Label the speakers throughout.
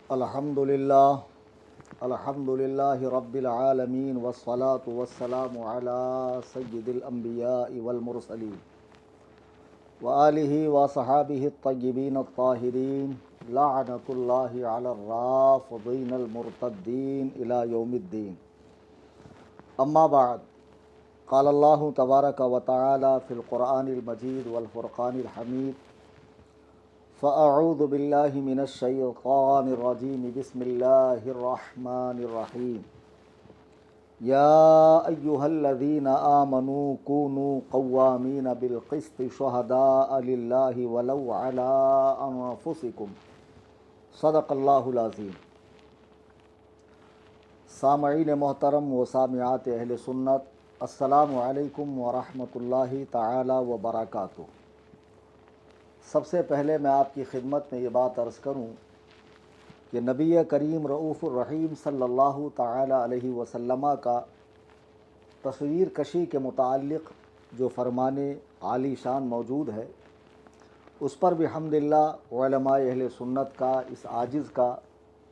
Speaker 1: الحمد للہ رب العالمین والصلاة والسلام علی سید الانبیاء والمرسلین وآلہ وصحابہ الطیبین الطاہرین لعنۃ اللہ علی الرافضین المرتدین الی یوم الدین. اما بعد، قال اللہ تبارک و تعالی فی القرآن المجید والفرقان الحمید: فأعوذ باللہ من الشیطان الرجیم بسم اللہ الرحمن الرحیم. یا ایہا الذین آمنوا کونوا قوامین بالقسط شہداء للہ ولو علی انفسکم. صدق اللہ العظیم. سامعین محترم و سامعات اہل سنت، السلام علیکم ورحمۃ اللہ تعالی وبرکاتہ. سب سے پہلے میں آپ کی خدمت میں یہ بات عرض کروں کہ نبی کریم رؤوف الرحیم صلی اللہ تعالی علیہ وسلم کا تصویر کشی کے متعلق جو فرمان عالی شان موجود ہے، اس پر بھی الحمدللہ علماء اہل سنت کا اس عاجز کا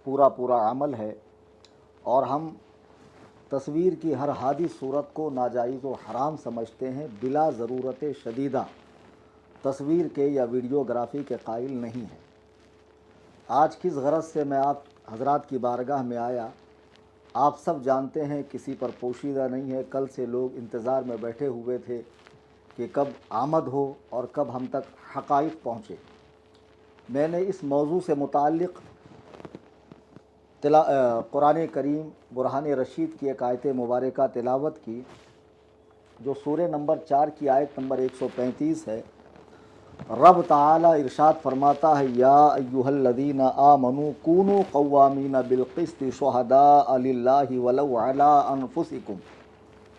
Speaker 1: پورا عمل ہے، اور ہم تصویر کی ہر حادث صورت کو ناجائز و حرام سمجھتے ہیں، بلا ضرورت شدیدہ تصویر کے یا ویڈیوگرافی کے قائل نہیں ہیں. آج کس غرض سے میں آپ حضرات کی بارگاہ میں آیا، آپ سب جانتے ہیں، کسی پر پوشیدہ نہیں ہے. کل سے لوگ انتظار میں بیٹھے ہوئے تھے کہ کب آمد ہو اور کب ہم تک حقائق پہنچے. میں نے اس موضوع سے متعلق قرآن کریم برہان رشید کی ایک آیت مبارکہ تلاوت کی، جو سورہ نمبر 4 کی آیت نمبر 135 ہے. رب تعالی ارشاد فرماتا ہے: یا ایہا الذین آمنوا کونوا قوامین بالقسط شہداء للہ ولو علی انفسکم.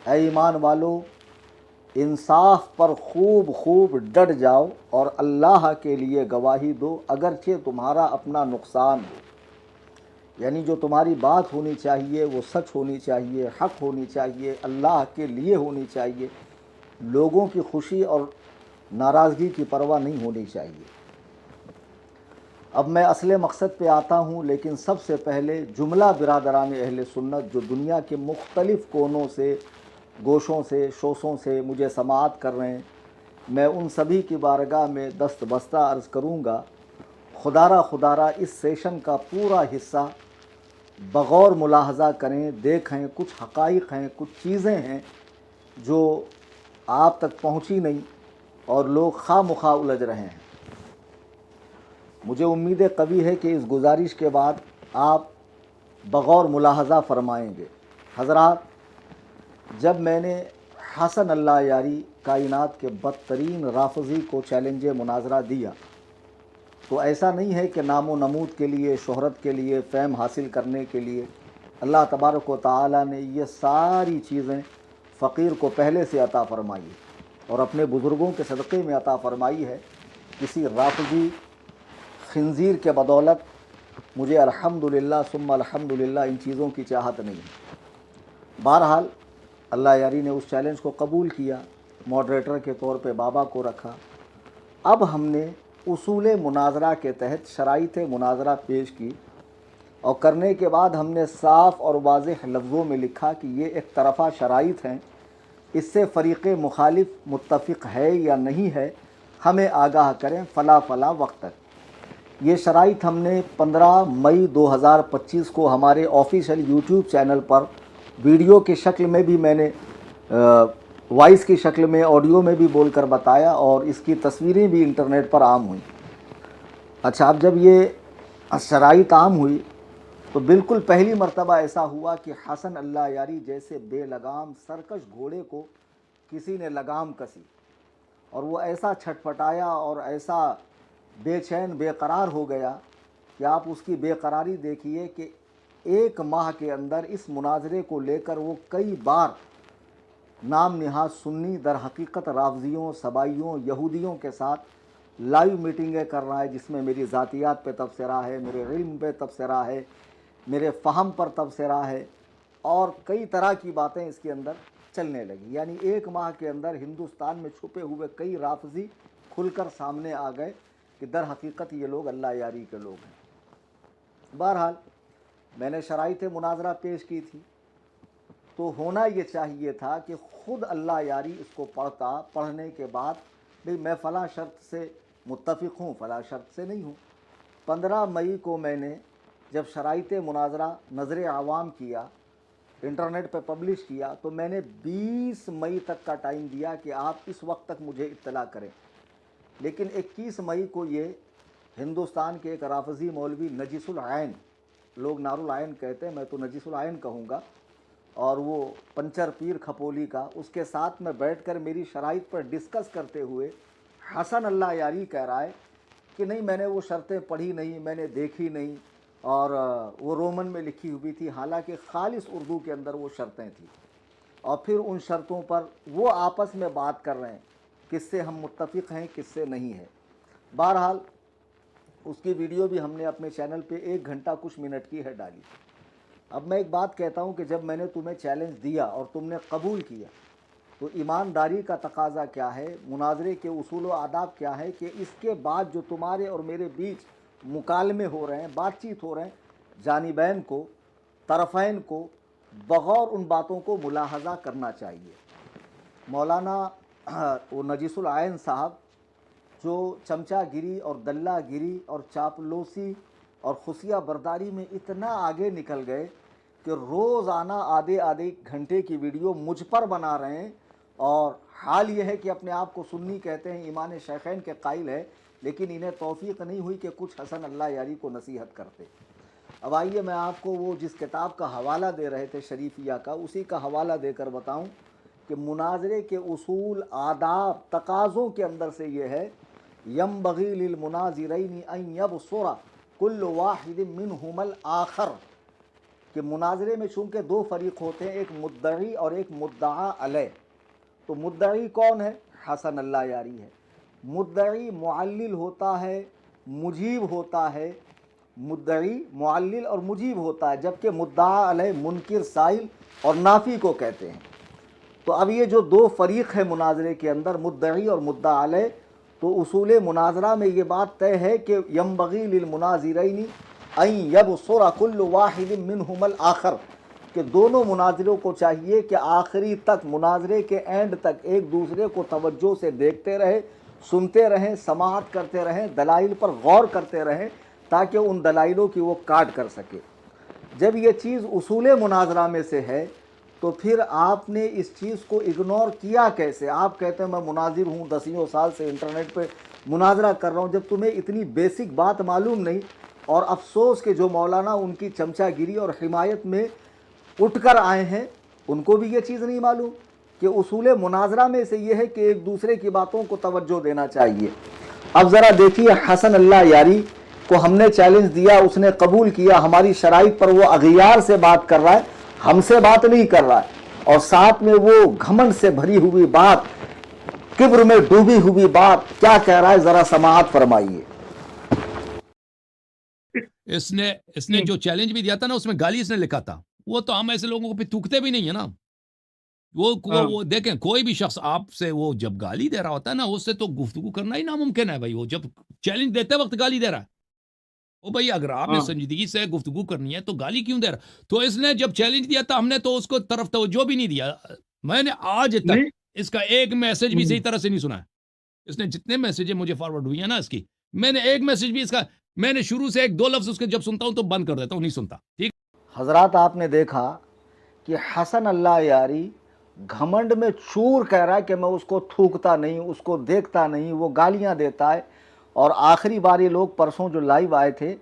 Speaker 1: اے ایمان والو، انصاف پر خوب ڈٹ جاؤ اور اللہ کے لیے گواہی دو، اگرچہ تمہارا اپنا نقصان ہو. یعنی جو تمہاری بات ہونی چاہیے وہ سچ ہونی چاہیے، حق ہونی چاہیے، اللہ کے لیے ہونی چاہیے. لوگوں کی خوشی اور ناراضگی کی پرواہ نہیں ہونی چاہیے. اب میں اصل مقصد پہ آتا ہوں، لیکن سب سے پہلے جملہ برادران اہل سنت جو دنیا کے مختلف کونوں سے، گوشوں سے، شوشوں سے مجھے سماعت کر رہے ہیں، میں ان سبھی کی بارگاہ میں دست بستہ عرض کروں گا، خدارہ اس سیشن کا پورا حصہ بغور ملاحظہ کریں، دیکھیں. کچھ حقائق ہیں، کچھ چیزیں ہیں جو آپ تک پہنچی نہیں اور لوگ خواہ مخواہ الجھ رہے ہیں. مجھے امید قوی ہے کہ اس گزارش کے بعد آپ بغور ملاحظہ فرمائیں گے. حضرات، جب میں نے حسن اللہ یاری کائنات کے بدترین رافضی کو چیلنج مناظرہ دیا، تو ایسا نہیں ہے کہ نام و نمود کے لیے، شہرت کے لیے، فیم حاصل کرنے کے لیے. اللہ تبارک و تعالی نے یہ ساری چیزیں فقیر کو پہلے سے عطا فرمائی اور اپنے بزرگوں کے صدقے میں عطا فرمائی ہے. کسی رافضی خنزیر کے بدولت مجھے الحمدللہ ثم الحمدللہ ان چیزوں کی چاہت نہیں. بہرحال اللہ یاری نے اس چیلنج کو قبول کیا، ماڈریٹر کے طور پہ بابا کو رکھا. اب ہم نے اصول مناظرہ کے تحت شرائط مناظرہ پیش کی، اور کرنے کے بعد ہم نے صاف اور واضح لفظوں میں لکھا کہ یہ ایک طرفہ شرائط ہیں، اس سے فریق مخالف متفق ہے یا نہیں ہے، ہمیں آگاہ کریں فلاں وقت تک. یہ شرائط ہم نے 15 مئی 2025 کو ہمارے آفیشیل یوٹیوب چینل پر ویڈیو کی شکل میں بھی میں نے وائس کی شکل میں، آڈیو میں بھی بول کر بتایا، اور اس کی تصویریں بھی انٹرنیٹ پر عام ہوئیں. اچھا، اب جب یہ شرائط عام ہوئی تو بالکل پہلی مرتبہ ایسا ہوا کہ حسن اللہ یاری جیسے بے لگام سرکش گھوڑے کو کسی نے لگام کسی، اور وہ ایسا چھٹپٹایا اور ایسا بے چین بے قرار ہو گیا کہ آپ اس کی بے قراری دیکھیے کہ 1 ماہ کے اندر اس مناظرے کو لے کر وہ کئی بار نام نہاد سنی، در حقیقت رافضیوں، سبائیوں، یہودیوں کے ساتھ لائیو میٹنگیں کر رہا ہے، جس میں میری ذاتیات پہ تبصرہ ہے، میرے علم پہ تبصرہ ہے، میرے فہم پر تبصرہ ہے، اور کئی طرح کی باتیں اس کے اندر چلنے لگی. یعنی 1 ماہ کے اندر ہندوستان میں چھپے ہوئے کئی رافضی کھل کر سامنے آ گئے کہ در حقیقت یہ لوگ اللہ یاری کے لوگ ہیں. بہرحال میں نے شرائط مناظرہ پیش کی تھی، تو ہونا یہ چاہیے تھا کہ خود اللہ یاری اس کو پڑھتا، پڑھنے کے بعد بھئی میں فلاں شرط سے متفق ہوں، فلاں شرط سے نہیں ہوں۔ 15 مئی کو میں نے جب شرائط مناظرہ نظر عوام کیا، انٹرنیٹ پہ پبلش کیا، تو میں نے 20 مئی تک کا ٹائم دیا کہ آپ اس وقت تک مجھے اطلاع کریں، لیکن 21 مئی کو یہ ہندوستان کے ایک رافضی مولوی نجس العین، لوگ نار العین کہتے ہیں، میں تو نجس العین کہوں گا، اور وہ پنچر پیر کھپولی کا، اس کے ساتھ میں بیٹھ کر میری شرائط پر ڈسکس کرتے ہوئے حسن اللہ یاری کہہ رہا ہے کہ نہیں میں نے وہ شرطیں پڑھی نہیں، میں نے دیکھی نہیں، اور وہ رومن میں لکھی ہوئی تھی، حالانکہ خالص اردو کے اندر وہ شرطیں تھیں، اور پھر ان شرطوں پر وہ آپس میں بات کر رہے ہیں کس سے ہم متفق ہیں کس سے نہیں ہے۔ بہرحال اس کی ویڈیو بھی ہم نے اپنے چینل پہ 1 گھنٹہ کچھ منٹ کی ہے ڈالی۔ اب میں ایک بات کہتا ہوں کہ جب میں نے تمہیں چیلنج دیا اور تم نے قبول کیا، تو ایمانداری کا تقاضا کیا ہے، مناظرے کے اصول و آداب کیا ہے کہ اس کے بعد جو تمہارے اور میرے بیچ مکالمے ہو رہے ہیں، بات چیت ہو رہے ہیں، جانبین کو، طرفین کو بغور ان باتوں کو ملاحظہ کرنا چاہیے۔ مولانا وہ نجس العین صاحب جو چمچہ گیری اور دلہ گیری اور چاپلوسی اور خفیہ برداری میں اتنا آگے نکل گئے کہ روزانہ آدھے گھنٹے کی ویڈیو مجھ پر بنا رہے ہیں، اور حال یہ ہے کہ اپنے آپ کو سنی کہتے ہیں، ایمان شیخین کے قائل ہے، لیکن انہیں توفیق نہیں ہوئی کہ کچھ حسن اللہ یاری کو نصیحت کرتے۔ اب آئیے میں آپ کو وہ جس کتاب کا حوالہ دے رہے تھے شریفیہ کا، اسی کا حوالہ دے کر بتاؤں کہ مناظرے کے اصول، آداب، تقاضوں کے اندر سے یہ ہے ينبغي للمناظرین ان یبصر کل واحد منہما الآخر، کہ مناظرے میں چونکہ 2 فریق ہوتے ہیں، ایک مدعی اور ایک مدعا علیہ، تو مدعی کون ہے؟ حسن اللہ یاری ہے۔ مدعی معلل ہوتا ہے، مجیب ہوتا ہے، مدعی معلل اور مجیب ہوتا ہے، جبکہ مدعا علیہ منکر، سائل اور نافی کو کہتے ہیں۔ تو اب یہ جو 2 فریق ہے مناظرے کے اندر، مدعی اور مدعا علیہ، تو اصول مناظرہ میں یہ بات طے ہے کہ ینبغی للمناظرین ان یبصر کل واحد منہما الآخر، کہ دونوں مناظروں کو چاہیے کہ آخری تک، مناظرے کے اینڈ تک ایک دوسرے کو توجہ سے دیکھتے رہے، سنتے رہیں، سماعت کرتے رہیں، دلائل پر غور کرتے رہیں، تاکہ ان دلائلوں کی وہ کاٹ کر سکے۔ جب یہ چیز اصول مناظرہ میں سے ہے تو پھر آپ نے اس چیز کو اگنور کیا کیسے؟ آپ کہتے ہیں میں مناظر ہوں، 10 سال سے انٹرنیٹ پہ مناظرہ کر رہا ہوں، جب تمہیں اتنی بیسک بات معلوم نہیں، اور افسوس کہ جو مولانا ان کی چمچہ گیری اور حمایت میں اٹھ کر آئے ہیں ان کو بھی یہ چیز نہیں معلوم کہ اصول مناظرہ میں سے یہ ہے کہ ایک دوسرے کی باتوں کو توجہ دینا چاہیے۔ اب ذرا دیکھیے، حسن اللہ یاری کو ہم نے چیلنج دیا، اس نے قبول کیا، ہماری شرائط پر وہ اغیار سے بات کر رہا ہے، ہم سے بات نہیں کر رہا ہے، اور ساتھ میں وہ گھمنڈ سے بھری ہوئی بات، کبر میں ڈوبی ہوئی بات کیا کہہ رہا ہے، ذرا سماعت فرمائیے۔
Speaker 2: اس نے جو چیلنج بھی دیا تھا نا، اس میں گالی اس نے لکھا تھا، وہ تو ہم ایسے لوگوں کو پھر تھوکتے بھی نہیں ہیں نا۔ وہ دیکھیں، کوئی بھی شخص آپ سے وہ جب گالی دے رہا ہوتا ہے نا، اس سے تو گفتگو کرنا ہی ناممکن ہے بھائی۔ وہ جب چیلنج دیتے وقت گالی دے رہا ہے، او بھائی اگر آپ نے سنجیدگی سے گفتگو کرنی ہے تو گالی کیوں دے رہا؟ تو اس نے جب چیلنج دیا تھا، ہم نے تو اس کو طرف توجہ بھی نہیں دیا۔ میں نے آج تک اس کا ایک میسج بھی صحیح طرح سے نہیں سنا ہے۔ اس نے جتنے میسج مجھے فارورڈ ہوئی ہیں نا اس کی، میں نے ایک میسج بھی اس کا، میں نے شروع سے 1-2 لفظ اس کے جب سنتا ہوں تو بند کر دیتا ہوں، نہیں سنتا۔ ٹھیک
Speaker 1: حضرات، آپ نے دیکھا کہ حسن اللہ یاری گھمنڈ میں چور کہہ رہا ہے کہ میں اس کو تھوکتا نہیں، اس کو دیکھتا نہیں، وہ گالیاں دیتا ہے۔ اور آخری بار یہ لوگ پرسوں جو لائیو آئے تھے،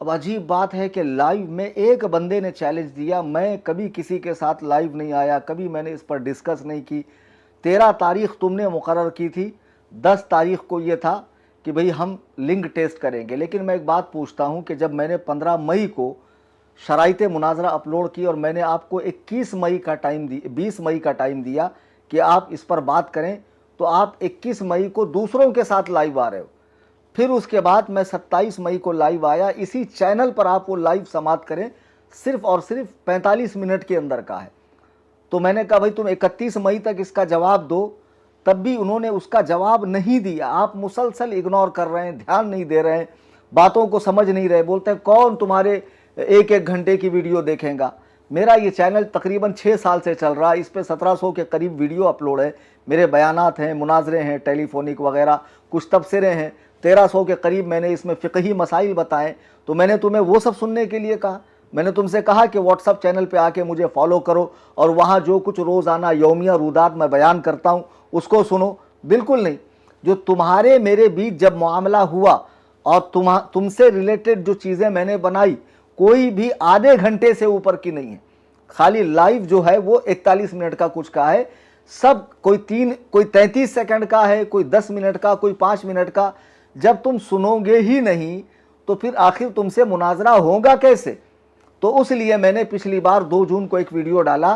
Speaker 1: اب عجیب بات ہے کہ لائیو میں ایک بندے نے چیلنج دیا، میں کبھی کسی کے ساتھ لائیو نہیں آیا، کبھی میں نے اس پر ڈسکس نہیں کی۔ 13 تاریخ تم نے مقرر کی تھی، 10 تاریخ کو یہ تھا کہ بھئی ہم لنک ٹیسٹ کریں گے، لیکن میں ایک بات پوچھتا ہوں کہ جب میں نے 15 مئی کو شرائط مناظرہ اپلوڈ کی اور میں نے آپ کو 21 مئی کا ٹائم 20 مئی کا ٹائم دیا کہ آپ اس پر بات کریں، تو آپ 21 مئی کو دوسروں کے ساتھ لائیو آ رہے ہو۔ پھر اس کے بعد میں 27 مئی کو لائیو آیا، اسی چینل پر آپ وہ لائیو سماعت کریں، صرف اور صرف 45 منٹ کے اندر کا ہے۔ تو میں نے کہا بھائی تم 31 مئی تک اس کا جواب دو، تب بھی انہوں نے اس کا جواب نہیں دیا۔ آپ مسلسل اگنور کر رہے ہیں، دھیان نہیں دے رہے ہیں، बातों को समझ नहीं रहे, बोलते हैं कौन तुम्हारे एक एक घंटे की वीडियो देखेगा। मेरा ये चैनल तकरीबन 6 साल से चल रहा है, इस पे 1700 के करीब वीडियो अपलोड है, मेरे बयानात हैं, मुनाजरे हैं, टेलीफोनिक वगैरह, कुछ तबसरे हैं, 1300 के करीब मैंने इसमें फ़िक़ही मसाइल बताएं। तो मैंने तुम्हें वो सब सुनने के लिए कहा? मैंने तुमसे कहा कि व्हाट्सअप चैनल पे आके मुझे फॉलो करो और वहाँ जो कुछ रोज़ाना यौमिया रूदात मैं बयान करता हूँ उसको सुनो? बिल्कुल नहीं। जो तुम्हारे मेरे बीच जब मामला हुआ और तुमसे रिलेटेड जो चीज़ें मैंने बनाई, कोई भी आधे घंटे से ऊपर की नहीं है। खाली लाइव जो है वो 41 मिनट का कुछ का है, सब कोई 33 सेकंड का है, कोई 10 मिनट का, कोई 5 मिनट का। जब तुम सुनोगे ही नहीं तो फिर आखिर तुमसे मुनाजरा होगा कैसे? तो उसलिए मैंने पिछली बार 2 जून को एक वीडियो डाला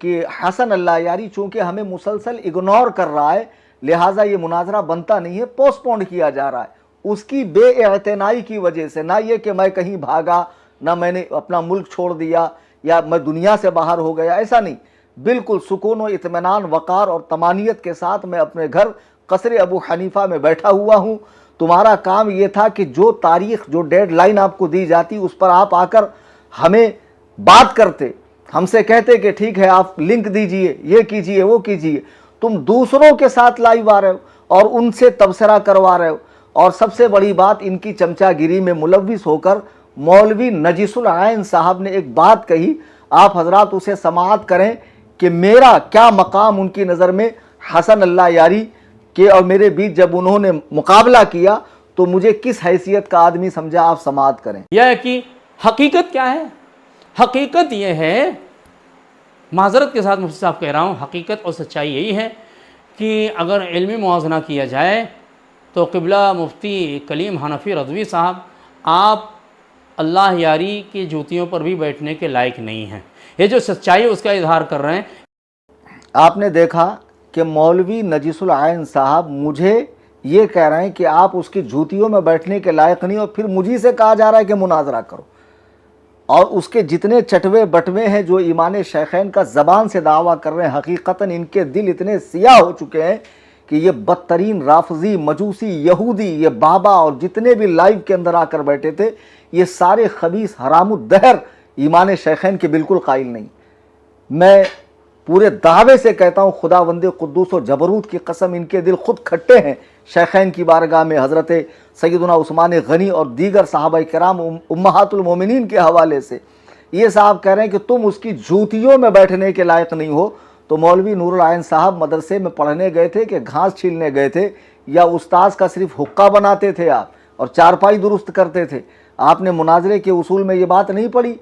Speaker 1: कि हसन अल्लाह यारी चूँकि हमें मुसलसल इग्नोर कर रहा है, लिहाजा ये मुनाजरा बनता नहीं है, पोस्टपोन किया जा रहा है। उसकी बेइतनाई की वजह से, ना ये कि मैं कहीं भागा, ना मैंने अपना मुल्क छोड़ दिया या मैं दुनिया से बाहर हो गया, ऐसा नहीं। बिल्कुल सुकून और इत्मीनान, वक़ार और तमानियत के साथ मैं अपने घर कसरे अबू हनीफा में बैठा हुआ हूँ। तुम्हारा काम ये था कि जो तारीख, जो डेडलाइन आपको दी जाती उस पर आप आकर हमें बात करते, हमसे कहते कि ठीक है आप लिंक दीजिए, ये कीजिए, वो कीजिए। तुम दूसरों के साथ लाइव आ रहे हो और उनसे तबसरा करवा रहे हो। और सबसे बड़ी बात, इनकी चमचागिरी में मुलव्विस होकर मौलवी नजीसुल आइन साहब ने एक बात कही, आप हजरात उसे समाअत करें कि मेरा क्या मकाम उनकी नज़र में हसन अल्लाह यारी के और मेरे बीच जब उन्होंने मुकाबला किया तो मुझे किस हैसियत का आदमी समझा, आप समाअत करें।
Speaker 3: यह है कि हकीकत क्या है? हकीकत यह है, माजरत के साथ मुफ्ती साहब कह रहा हूँ, हकीकत और सच्चाई यही है कि अगर इल्मी मुआजना किया जाए तो क़िबला मुफ्ती कलीम हनफी रज़वी साहब, आप अल्लाह यारी की जूतियों पर भी बैठने के लायक नहीं हैं। ये जो सच्चाई है उसका इजहार कर रहे हैं।
Speaker 1: आपने देखा कि मौलवी नजीसुल आइन साहब मुझे ये कह रहे हैं कि आप उसकी जूतियों में बैठने के लायक नहीं, और फिर मुझी से कहा जा रहा है कि मुनाजरा करो। और उसके जितने चटवे बटवे हैं जो ईमान शेखैन का ज़बान से दावा कर रहे हैं, हकीकतन इनके दिल इतने सियाह हो चुके हैं कि ये बदतरीन राफजी, मजूसी, यहूदी, ये बाबा और जितने भी लाइव के अंदर आकर बैठे थे, ये सारे खबीस हरामुद्दहर ईमान शेखैन के बिल्कुल कायल नहीं। मैं पूरे दावे से कहता हूँ, खुदावंदे कुद्दूस और जबरूत की कसम, इनके दिल खुद खट्टे हैं शेखैन की बारगाह में हज़रत सैयदना उस्मान गनी और दीगर सहाबा किराम उम्महातुल मोमिनीन के हवाले से। ये साहब कह रहे हैं कि तुम उसकी जूतियों में बैठने के लायक नहीं हो। तो मौलवी नूरुल आइन साहब मदरसे में पढ़ने गए थे कि घास छीलने गए थे, या उस्ताद का सिर्फ हुक्का बनाते थे आप और चारपाई दुरुस्त करते थे? आपने मुनाजरे के उसूल में ये बात नहीं पढ़ी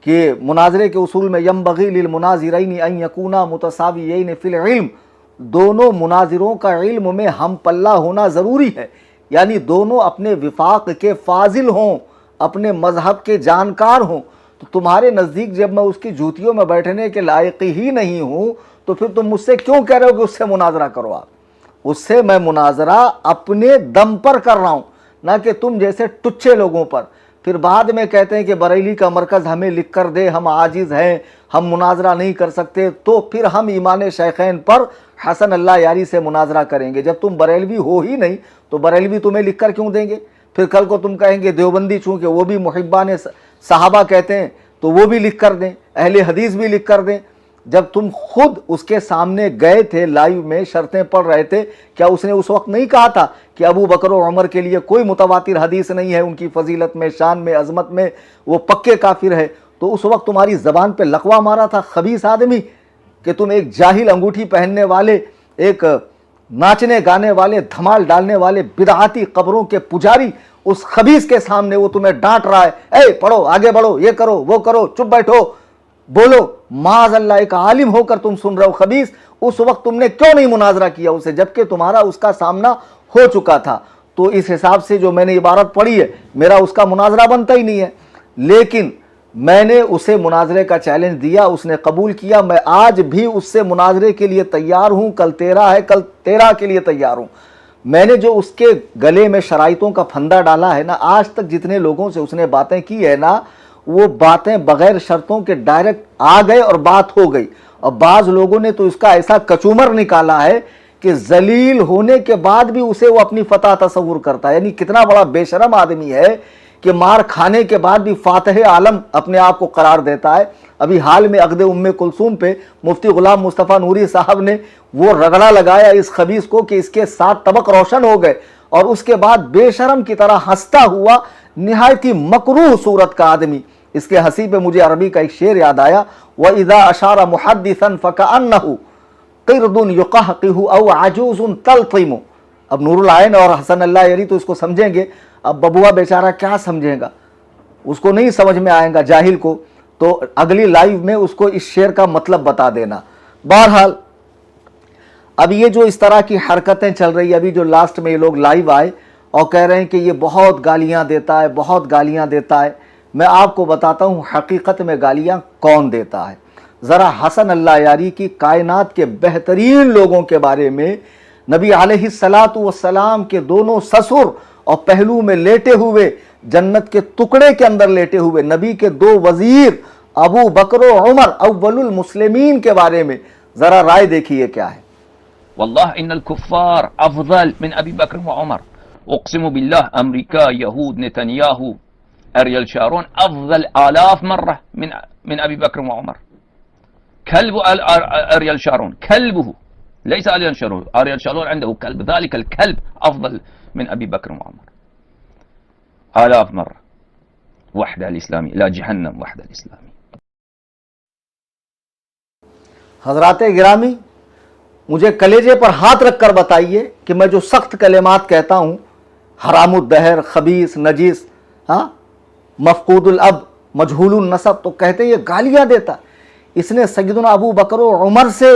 Speaker 1: कि मुनाजरे के उसूल में यंबगी लिल मुनाजिरैन अन यकूना मुतसावियैन फिल इल्म, दोनों मुनाजिरों का इल्म में हम पल्ला होना ज़रूरी है, यानी दोनों अपने विफाक के फाजिल हों, अपने मजहब के जानकार हों। तो तुम्हारे नज़दीक जब मैं उसकी जूतियों में बैठने के लायक ही नहीं हूँ तो फिर तुम मुझसे क्यों कह रहे हो कि उससे मुनाजरा करो? आप उससे मैं मुनाजरा अपने दम पर कर रहा हूँ, ना कि तुम जैसे टुच्चे लोगों पर। फिर बाद में कहते हैं कि बरेली का मरकज़ हमें लिख कर दे, हम आजिज़ हैं, हम मुनाजरा नहीं कर सकते, तो फिर हम ईमान शेखैन पर हसन अल्लाह यारी से मुनाजरा करेंगे। जब तुम बरेलवी हो ही नहीं तो बरेलवी तुम्हें लिख कर क्यों देंगे? फिर कल को तुम कहेंगे देवबंदी, चूँकि वो भी मुहिब्बान सहाबा कहते हैं तो वो भी लिख कर दें, अहले हदीस भी लिख कर दें। जब तुम खुद उसके सामने गए थे, लाइव में शर्तें पढ़ रहे थे, क्या उसने उस वक्त नहीं कहा था कि अबू बकर और उमर के लिए कोई मुतवातिर हदीस नहीं है, उनकी फजीलत में, शान में, अजमत में वो पक्के काफिर है? तो उस वक्त तुम्हारी ज़बान पे लकवा मारा था खबीस आदमी कि तुम एक जाहिल, अंगूठी पहनने वाले, एक नाचने गाने वाले, धमाल डालने वाले, बिदआती कब्रों के पुजारी, उस खबीस के सामने वो तुम्हें डांट रहा है, ए पढ़ो, आगे बढ़ो, ये करो, वो करो, चुप बैठो, बोलो। माज़ अल्लाह, एक आलिम होकर तुम सुन रहे हो खबीस। उस वक्त तुमने क्यों नहीं मुनाजरा किया उसे, जबकि तुम्हारा उसका सामना हो चुका था? तो इस हिसाब से जो मैंने इबारत पढ़ी है, मेरा उसका मुनाजरा बनता ही नहीं है। लेकिन मैंने उसे मुनाजरे का चैलेंज दिया, उसने कबूल किया। मैं आज भी उससे मुनाजरे के लिए तैयार हूँ। कल 13 है, कल 13 के लिए तैयार हूँ। मैंने जो उसके गले में शराइतों का फंदा डाला है ना, आज तक जितने लोगों से उसने बातें की है ना, वो बातें बगैर शर्तों के डायरेक्ट आ गए और बात हो गई। और बाज़ लोगों ने तो इसका ऐसा कचूमर निकाला है کہ ذلیل ہونے کے بعد بھی اسے وہ اپنی فتح تصور کرتا ہے. یعنی کتنا بڑا بے شرم آدمی ہے کہ مار کھانے کے بعد بھی فاتح عالم اپنے آپ کو قرار دیتا ہے. ابھی حال میں عقد ام کلثوم پہ مفتی غلام مصطفیٰ نوری صاحب نے وہ رگڑا لگایا اس خبیث کو کہ اس کے 7 طبق روشن ہو گئے, اور اس کے بعد بے شرم کی طرح ہنستا ہوا نہایت ہی مکروہ صورت کا آدمی. اس کے ہنسی پہ مجھے عربی کا ایک شعر یاد آیا, وَإِذَا أَشَارَ مُحَدِّثًا فَكَأَنَّهُ قِرْدٌ يُقَحْقِهُ أَوْ عَجُوزٌ تَلْطِمُ. اب نور العین اور حسن اللہ یری تو اس کو سمجھیں گے, اب ببوا بیچارہ کیا سمجھے گا, اس کو نہیں سمجھ میں آئے گا جاہل کو. تو اگلی لائیو میں اس کو اس شعر کا مطلب بتا دینا. بہرحال اب یہ جو اس طرح کی حرکتیں چل رہی ہیں, ابھی جو لاسٹ میں یہ لوگ لائیو آئے اور کہہ رہے ہیں کہ یہ بہت گالیاں دیتا ہے, بہت گالیاں دیتا ہے. میں آپ کو بتاتا ہوں حقیقت میں گالیاں کون دیتا ہے. ذرا حسن اللہ یاری کی کائنات کے بہترین لوگوں کے بارے میں, نبی علیہ السلام کے دونوں سسر اور پہلو میں لیٹے ہوئے, جنت کے ٹکڑے کے اندر لیٹے ہوئے نبی کے 2 وزیر ابو بکر و عمر اول المسلمین کے بارے میں ذرا رائے دیکھیے کیا ہے.
Speaker 4: والله ان الكفار افضل من ابي بكر وعمر. اقسم بالله امريكا يهود نتنياهو اريل شارون افضل آلاف مرة من ابي بكر وعمر. كلب اريل شارون كلبه ليس اريل شارون. اريل شارون عنده كلب, ذلك الكلب افضل من ابي بكر وعمر آلاف مرة. وحدة الاسلامي لا جهنم وحدة الاسلامي.
Speaker 1: حضرات گرامی, مجھے کلیجے پر ہاتھ رکھ کر بتائیے کہ میں جو سخت کلمات کہتا ہوں, حرام الدہر, خبیث, نجیس, مفقود الاب, مجہول النسب, تو کہتے یہ گالیاں دیتا. اس نے سیدنا ابو بکر و عمر سے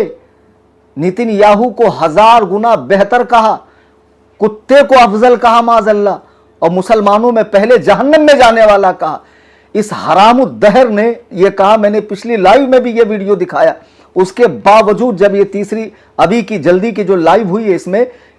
Speaker 1: نیتن یاہو کو 1000 گنا بہتر کہا, کتے کو افضل کہا معاذ اللہ, اور مسلمانوں میں پہلے جہنم میں جانے والا کہا. اس حرام الدہر نے یہ کہا, میں نے پچھلی لائیو میں بھی یہ ویڈیو دکھایا. اس کے باوجود جب یہ تیسری ابھی کی جلدی کی جو لائیو ہوئی ہے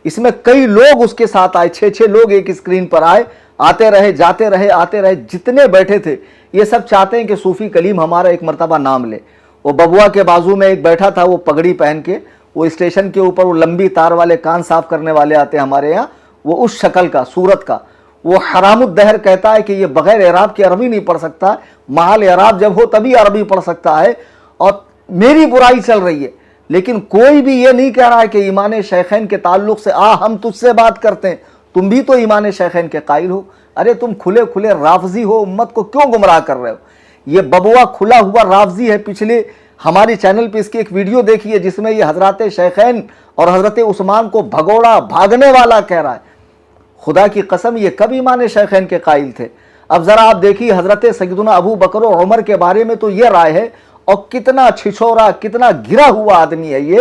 Speaker 1: اس میں کئی لوگ اس کے ساتھ آئے, 6 لوگ ایک اسکرین پر آئے, آتے رہے جاتے رہے آتے رہے, جتنے بیٹھے تھے یہ سب چاہتے ہیں کہ صوفی کلیم ہمارا ایک مرتبہ نام لے. وہ ببوا کے بازو میں ایک بیٹھا تھا, وہ پگڑی پہن کے, وہ اسٹیشن کے اوپر وہ لمبی تار والے کان صاف کرنے والے آتے ہیں ہمارے یہاں, وہ اس شکل کا, صورت کا, وہ حرام الدہر کہتا ہے کہ یہ بغیر اعراب کے عربی نہیں پڑھ سکتا, محل اعراب جب ہو تبھی عربی پڑھ سکتا ہے, اور میری برائی چل رہی ہے. لیکن کوئی بھی یہ نہیں کہہ رہا ہے کہ ایمان شیخین کے تعلق سے ہم تجھ سے بات کرتے ہیں, تم بھی تو ایمان شیخین کے قائل ہو. ارے تم کھلے کھلے رافضی ہو, امت کو کیوں گمراہ کر رہے ہو؟ یہ ببوا کھلا ہوا رافضی ہے. پچھلے ہماری چینل پہ اس کی ایک ویڈیو دیکھیے جس میں یہ حضرات شیخین اور حضرت عثمان کو بھگوڑا بھاگنے والا کہہ رہا ہے. خدا کی قسم یہ کب ایمان شیخین کے قائل تھے؟ اب ذرا آپ دیکھیے حضرت سیدنا ابو بکر و عمر کے بارے میں تو یہ رائے ہے, اور کتنا چھچورا, کتنا گرا ہوا آدمی ہے یہ.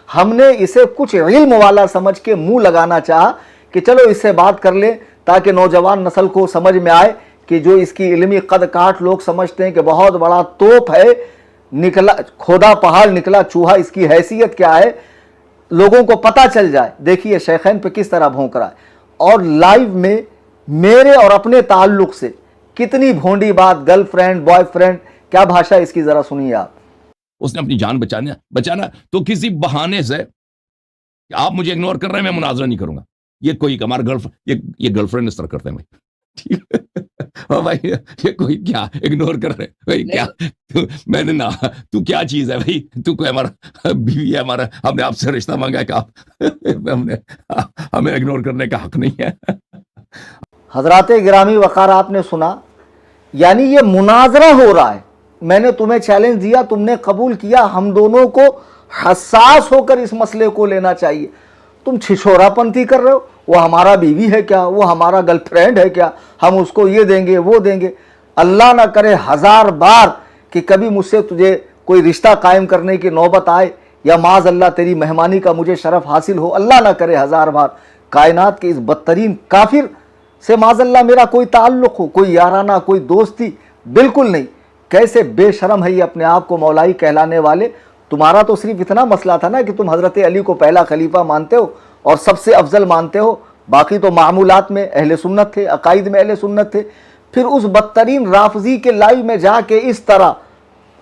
Speaker 1: ہم نے اسے کچھ علم والا سمجھ کے منہ لگانا چاہا کہ چلو اس سے بات کر لیں تاکہ نوجوان نسل کو سمجھ میں آئے کہ جو اس کی علمی قد کاٹ لوگ سمجھتے ہیں کہ بہت بڑا توپ ہے, نکلا کھودا پہاڑ نکلا چوہا, اس کی حیثیت کیا ہے, لوگوں کو پتہ چل جائے. دیکھیے شیخین پہ کس طرح بھونک رہا ہے, اور لائیو میں میرے اور اپنے تعلق سے کتنی بھونڈی بات, گرل فرینڈ, بوائے فرینڈ, کیا بھاشا اس کی ذرا سنیے آپ.
Speaker 2: اس نے اپنی جان بچانا تو کسی بہانے سے کہ آپ مجھے اگنور کر رہے ہیں, میں مناظرہ نہیں کروں گا. یہ کوئی ہمارا یہ گرل فرینڈ اس طرح کرتے ہیں بھائی. بھائی یہ کوئی کیا اگنور کر رہے بھائی, کیا میں نے نا, تو کیا چیز ہے بھائی, تو کوئی ہمارا بیوی ہے, ہمارا, ہم نے آپ سے رشتہ مانگا ہے کہ آپ ہمیں اگنور کرنے کا حق نہیں ہے.
Speaker 1: حضرات گرامی وقار, آپ نے سنا, یعنی یہ مناظرہ ہو رہا ہے. میں نے تمہیں چیلنج دیا, تم نے قبول کیا. ہم دونوں کو حساس ہو کر اس مسئلے کو لینا چاہیے. تم چھچورا پنتی کر رہے ہو, وہ ہمارا بیوی ہے کیا, وہ ہمارا گرل فرینڈ ہے کیا, ہم اس کو یہ دیں گے وہ دیں گے. اللہ نہ کرے 1000 بار کہ کبھی مجھ سے تجھے کوئی رشتہ قائم کرنے کی نوبت آئے, یا معاذ اللہ تیری مہمانی کا مجھے شرف حاصل ہو. اللہ نہ کرے 1000 بار کائنات کے اس بدترین کافر سے معاذ اللہ میرا کوئی تعلق ہو, کوئی یارانہ, کوئی دوستی, بالکل نہیں. کیسے بے شرم ہے یہ اپنے آپ کو مولائی کہلانے والے. تمہارا تو صرف اتنا مسئلہ تھا نا کہ تم حضرت علی کو پہلا خلیفہ مانتے ہو اور سب سے افضل مانتے ہو, باقی تو معمولات میں اہل سنت تھے, عقائد میں اہل سنت تھے. پھر اس بدترین رافضی کے لائیو میں جا کے اس طرح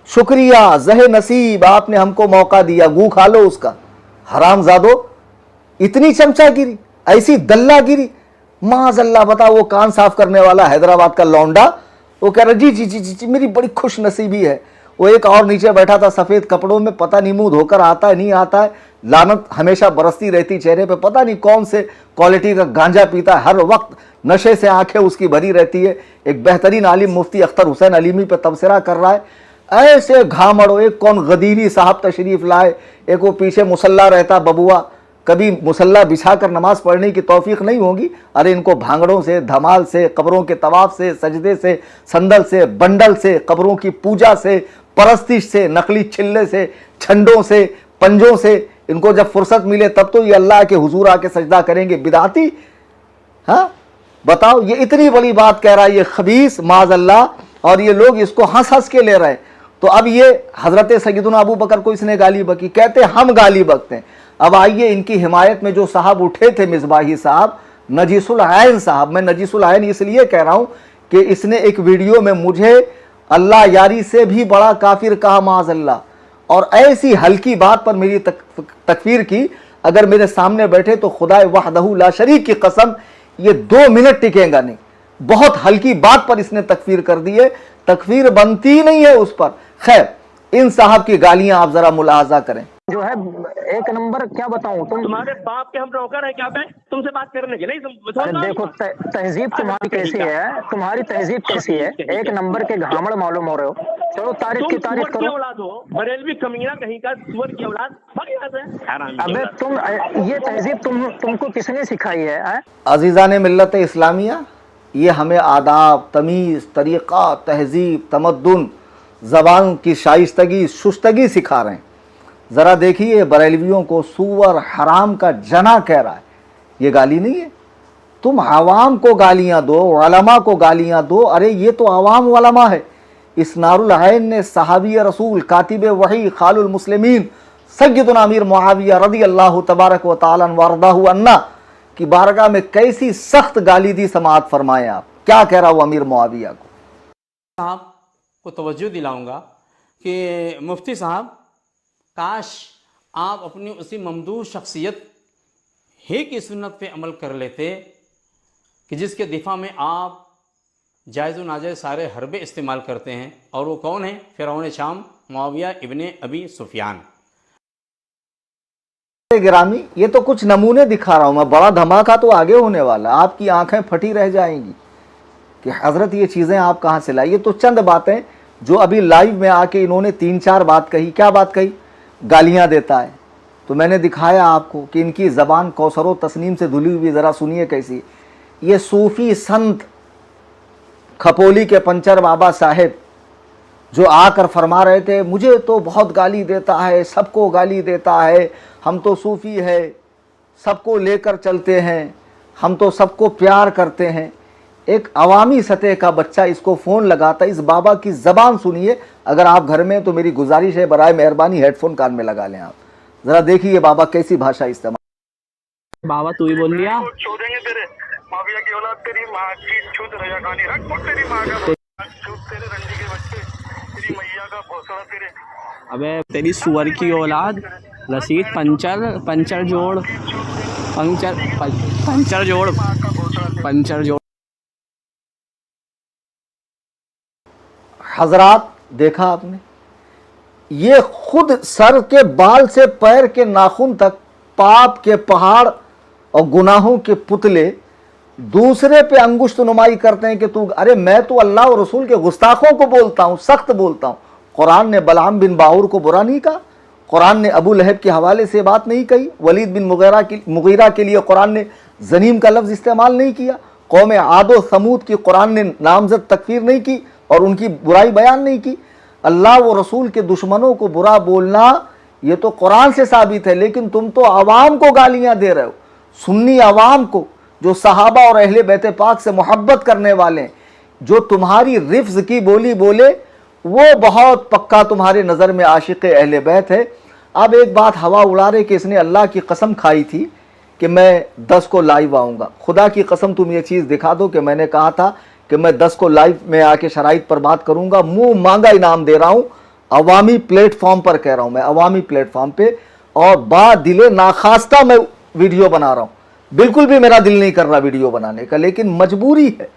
Speaker 1: شکریہ زہ نصیب, آپ نے ہم کو موقع دیا, گو کھا لو اس کا. حرام زادو, इतनी चमचागिरी, ऐसी दल्लागिरी, माज़अल्लाह। बताओ, वो कान साफ करने वाला हैदराबाद का लौंडा, वो कह रहा जी जी जी जी जी मेरी बड़ी खुश नसीबी है। वो एक और नीचे बैठा था सफ़ेद कपड़ों में, पता नहीं मुंह धोकर आता है नहीं आता है, लानत हमेशा बरसती रहती चेहरे पे, पता नहीं कौन से क्वालिटी का गांजा पीता है, हर वक्त नशे से आंखें उसकी भरी रहती है। एक बेहतरीन आलिम मुफ्ती अख्तर हुसैन अलीमी पे तबसरा कर रहा है। ऐसे घामड़ो, एक कौन गदीरी साहब तशरीफ़ लाए, एक वो पीछे मुसल्ला रहता बबुआ, कभी मुसल्ला बिछा कर नमाज पढ़ने की तौफीक नहीं होगी। अरे इनको भांगड़ों से, धमाल से, कब्रों के तवाफ से, सजदे से, संदल से, बंडल से, कब्रों की पूजा से, परस्तिश से, नकली छिल्ले से, छंडों से, पंजों से, इनको जब फुर्सत मिले तब तो ये अल्लाह के हुजूर आके सजदा करेंगे, बिदाती। हाँ बताओ, ये इतनी बड़ी बात कह रहा है ये खबीस माज़अल्लाह, और ये लोग इसको हंस हंस के ले रहे हैं। तो अब ये हज़रत सैयदना अबू बकर को इसने गाली बकी, कहते हम गाली बकते हैं। अब आइए, इनकी हिमायत में जो साहब उठे थे, मिसबाही साहब, नजीसुल आयन साहब, मैं नजीसुल आयन इसलिए कह रहा हूँ कि इसने एक वीडियो में मुझे अल्लाह यारी से भी बड़ा काफिर कहा माज़अल्लाह, और ऐसी हल्की बात पर मेरी तकफीर की। अगर मेरे सामने बैठे तो खुदाए वहदहू ला शरीक की कसम ये 2 मिनट टिकेगा नहीं। बहुत हल्की बात पर इसने तकफीर कर दी है, तकफीर बनती नहीं है उस पर। खैर, इन साहब की गालियां आप जरा मुलाहाजा करें।
Speaker 5: जो है एक नंबर, क्या बताऊं,
Speaker 6: तुम्हारे बाप के हम नौकर है क्या पे तुमसे बात करने के? नहीं
Speaker 5: देखो तहजीब तुम्हारी कैसी है, तुम्हारी तहजीब कैसी है, एक नंबर के घामड़ मालूम हो रहे हो। चलो तारीफ की तारीफ करो।
Speaker 6: औलाद हो, बरेलवी कमीना कहीं का, सुअर की औलाद, भाग यहाँ से।
Speaker 5: अबे तुम, ये तहजीब तुमको किसने सिखाई है?
Speaker 1: अजीज़ान मिल्लत इस्लामिया, ये हमें आदाब, तमीज़, तरीक़ा, तहजीब, तमद्दुन, ज़बान की शाइस्तगी, शुस्तगी सिखा रहे हैं। ज़रा देखिए, बरेलवियों को सूअर, हराम का जना कह रहा है, ये गाली नहीं है। तुम आवाम को गालियाँ दो, उलमा को गालियाँ दो, अरे ये तो आवाम उलमा है। इसनारुल आयन ने सहाबी रसूल, कातिब वही, खालुल मुस्लिमीन, सय्यदुना अमीर मुआविया रज़ियल्लाहु तबारक व तआला वरदाहु अन्ना की बारगाह में कैसी सख्त गाली दी, समाअत फरमाएं आप। क्या कह रहा हूँ अमीर मुआविया को?
Speaker 3: साहब को तवज्जो दिलाऊंगा कि मुफ्ती साहब, काश आप अपनी उसी ममदूह शख्सियत ही की सुन्नत पे अमल कर लेते कि जिसके दिफा में आप जायज़ व नाजायज़ सारे हरबे इस्तेमाल करते हैं। और वो कौन है? फ़िरौन शाम मुआविया इब्ने अबी सुफियान।
Speaker 1: गिरामी, ये तो कुछ नमूने दिखा रहा हूँ मैं, बड़ा धमाका तो आगे होने वाला। आपकी आंखें फटी रह जाएंगी कि हज़रत ये चीज़ें आप कहाँ से लाई। ये तो चंद बातें जो अभी लाइव में आके इन्होंने 3-4 बात कही। क्या बात कही? गालियाँ देता है। तो मैंने दिखाया आपको कि इनकी ज़बान कौसरो तस्नीम से धुली हुई, ज़रा सुनिए कैसी। ये सूफ़ी संत खपोली के पंचर बाबा साहेब जो आकर फरमा रहे थे, मुझे तो बहुत गाली देता है, सबको गाली देता है, हम तो सूफ़ी है, सबको लेकर चलते हैं, हम तो सबको प्यार करते हैं। एक अवामी सतह का बच्चा इसको फ़ोन लगाता है। इस बाबा की ज़बान सुनिए। अगर आप घर में, तो मेरी गुजारिश है बराए मेहरबानी हेडफोन कान में लगा लें आप। ज़रा देखिए बाबा कैसी भाषा इस्तेमाल।
Speaker 6: बाबा तू ही बोल लिया।
Speaker 7: छोड़ेंगे तेरे माफिया की औलाद, तेरी माँ की छूत रजा खानी रख, और तेरी माँ का छूत, तेरे रंडी के बच्चे, तेरी मैया का भौसला तेरे।
Speaker 6: अबे तेरी सुअर की औलाद, रसीद पंचर जोड़, पंचर जोड़।
Speaker 1: हजरात, देखा आपने, ये खुद सर के बाल से पैर के नाखून तक पाप के पहाड़ और गुनाहों के पुतले दूसरे पे अंगुष्ठ नुमाई करते हैं कि तू, अरे मैं तो अल्लाह और रसूल के गुस्ताखों को बोलता हूँ, सख्त बोलता हूँ। कुरान ने बलाम बिन बाउर को बुरा नहीं कहा, कुरान ने अबू लहब के हवाले से बात नहीं कही, वलीद बिन मुगीरा के लिए कुरान ने जनीम का लफ्ज़ इस्तेमाल नहीं किया, कौम आदो समूद की कुरान ने नामजद तकफीर नहीं की और उनकी बुराई बयान नहीं की। अल्लाह व रसूल के दुश्मनों को बुरा बोलना ये तो कुरान से साबित है, लेकिन तुम तो आवाम को गालियां दे रहे हो, सुन्नी आवाम को, जो सहाबा और अहले बैत पाक से मोहब्बत करने वाले, जो तुम्हारी रिफ्ज की बोली बोले, वो बहुत पक्का तुम्हारे नज़र में आशिक़ अहले बैत है। अब एक बात हवा उड़ा रहे कि इसने अल्लाह की कसम खाई थी कि मैं 10 को लाइव आऊँगा। खुदा की कसम तुम ये चीज़ दिखा दो कि मैंने कहा था कि मैं 10 को लाइव में आके शराइत पर बात करूँगा। मुँह मांगा इनाम दे रहा हूँ, अवामी प्लेटफॉर्म पर कह रहा हूँ मैं, अवामी प्लेटफॉर्म पे, और बा दिले नाखास्ता मैं वीडियो बना रहा हूँ, बिल्कुल भी मेरा दिल नहीं कर रहा वीडियो बनाने का, लेकिन मजबूरी है,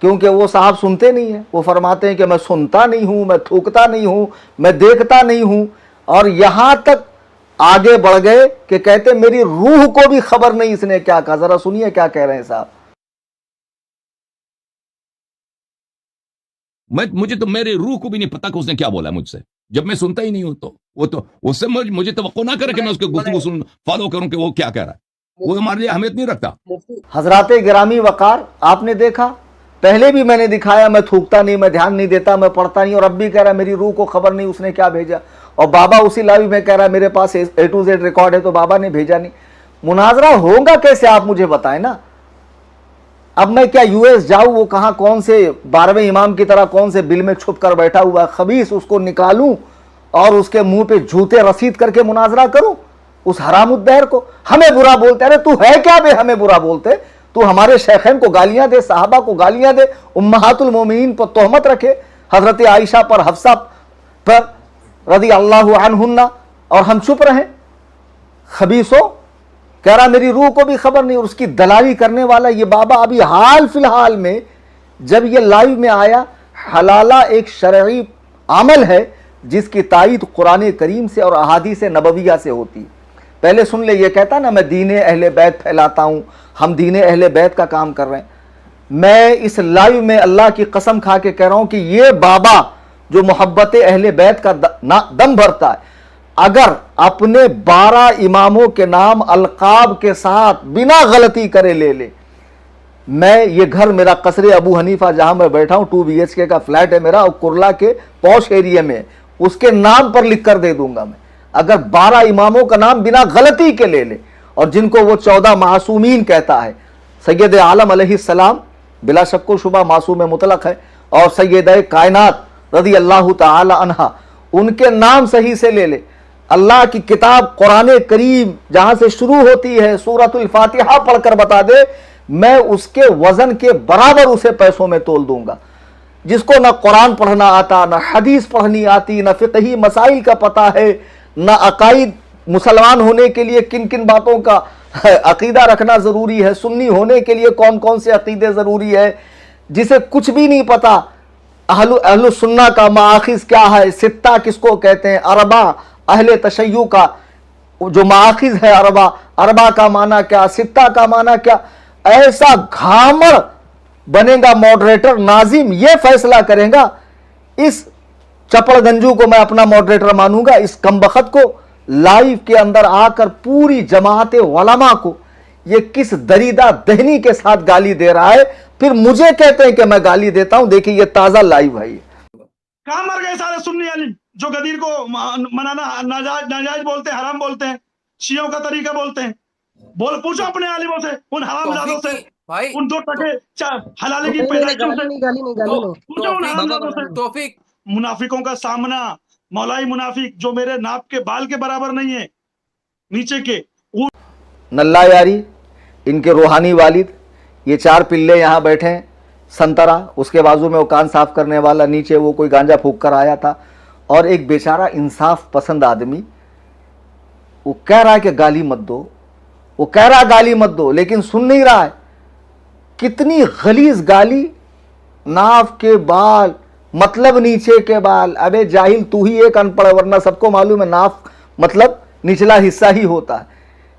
Speaker 1: क्योंकि वो साहब सुनते नहीं है। वो फरमाते हैं कि मैं सुनता नहीं हूँ, मैं थूकता नहीं हूँ, मैं देखता नहीं हूँ, और यहाँ तक आगे बढ़ गए कि कहते मेरी रूह को भी खबर नहीं इसने क्या कहा। जरा सुनिए क्या कह रहे हैं साहब।
Speaker 2: मुझे तो मेरे रूह को भी नहीं पता कि उसने क्या बोला मुझसे, जब मैं सुनता ही नहीं हूं। तो वो तो उससे मुझे तवक्को ना करे कि मैं उसके गुफ्तगू फॉलो करूं कि वो क्या कह रहा है, वो हमारे लिए अहमियत नहीं रखता।
Speaker 1: हजरात गिरामी वकार, आपने देखा, पहले भी मैंने दिखाया, मैं थूकता नहीं, मैं ध्यान नहीं देता, मैं पढ़ता नहीं, और अब भी कह रहा है मेरी रूह को खबर नहीं उसने क्या भेजा। और बाबा उसी लाइव में कह रहा है मेरे पास A to Z रिकॉर्ड है, तो बाबा ने भेजा नहीं। मुनाजरा होगा कैसे, आप मुझे बताएं ना। अब मैं क्या US जाऊं, वो कहां कौन से 12वें इमाम की तरह कौन से बिल में छुप कर बैठा हुआ खबीस, उसको निकालूं और उसके मुंह पे जूते रसीद करके मुनाजरा करूं उस हरामुद्दहर को। हमें बुरा बोलते, अरे तू है क्या बे हमें बुरा बोलते? तू हमारे शेखैन को गालियां दे, साहबा को गालियां दे, उम्महातुल मोमिनीन पर तोहमत रखे, हजरत आयशा पर, हफ्सा पर रदी अल्लाह अन्हुन्ना, और हम चुप रहे। खबीसो कह रहा मेरी रूह को भी खबर नहीं, और उसकी दलाली करने वाला ये बाबा अभी हाल फिलहाल में जब ये लाइव में आया, हलाला एक शरई अमल है जिसकी तायीद कुरान करीम से और अहादीस नबविया से होती है। पहले सुन ले, ये कहता ना मैं दीन अहले बैत फैलाता हूं, हम दीन अहले बैत का काम कर रहे हैं। मैं इस लाइव में अल्लाह की कसम खा के कह रहा हूं कि ये बाबा जो मोहब्बत अहले बैत का दम भरता है, अगर अपने 12 इमामों के नाम अलकाब के साथ बिना गलती करे ले ले, मैं ये घर मेरा कसरे अबू हनीफा जहां मैं बैठा हूं 2 BHK का फ्लैट है मेरा, और कुरला के पौश एरिया में, उसके नाम पर लिख कर दे दूंगा मैं, अगर 12 इमामों का नाम बिना गलती के ले ले। और जिनको वो 14 मासूमीन कहता है, सैयद आलम अलैहिस्सलाम बिला शक व शुबा मासूम मुतलक है, और सैयद कायनात रदी अल्लाह ताला अन्हा, उनके नाम सही से ले ले। अल्लाह की किताब कुरान करीम जहां से शुरू होती है सूरतुल फातिहा पढ़कर बता दे, मैं उसके वजन के बराबर उसे पैसों में तोल दूंगा। जिसको ना कुरान पढ़ना आता, ना हदीस पढ़नी आती, ना फिक़ही मसाइल का पता है, ना अकाईद, मुसलमान होने के लिए किन किन बातों का अकीदा रखना जरूरी है, सुन्नी होने के लिए कौन कौन से अकीदे जरूरी है, जिसे कुछ भी नहीं पता। अहलु सुन्ना का माखिज क्या है, सित्ता किसको कहते हैं, अरबा अहले तशय्यु का जो माखिज है, अरबा का माना क्या, सित्ता का माना क्या, ऐसा घामड़ बनेगा मॉडरेटर नाजिम, ये फैसला करेगा। इस चपड़गंजू को मैं अपना मॉडरेटर मानूंगा, इस कमबख्त को लाइव के अंदर आकर पूरी जमात उलमा को ये किस दरीदा दहनी के साथ गाली दे रहा है, फिर मुझे कहते हैं कि मैं गाली देता हूं। देखिए ये ताजा लाइव है।
Speaker 7: कहां मर गए सारे सुन्नी अली जो गदीर को मनाना नाजायज बोलते हैं, हराम बोलते हैं, शियों का तरीका बोलते हैं? बोल पूछो अपने आलिमों से, उन हरामजादों से, उन 2 टके हलाले की पैदाइशों से, पूछो उन हरामजादों से। मुनाफिकों का सामना, मौलाई मुनाफिक जो मेरे नाप के बाल के बराबर नहीं है, नीचे के
Speaker 1: नल्ला यारी, इनके रूहानी वालिद, ये 4 पिल्ले यहाँ बैठे हैं, संतरा, उसके बाजू में वो कान साफ करने वाला, नीचे वो कोई गांजा फूक कर आया था, और एक बेचारा इंसाफ पसंद आदमी, वो कह रहा है कि गाली मत दो, वो कह रहा है गाली मत दो, लेकिन सुन नहीं रहा है। कितनी गलीज गाली, नाफ के बाल मतलब नीचे के बाल। अबे जाहिल, तू ही एक अनपढ़, वरना सबको मालूम है नाफ मतलब निचला हिस्सा ही होता है।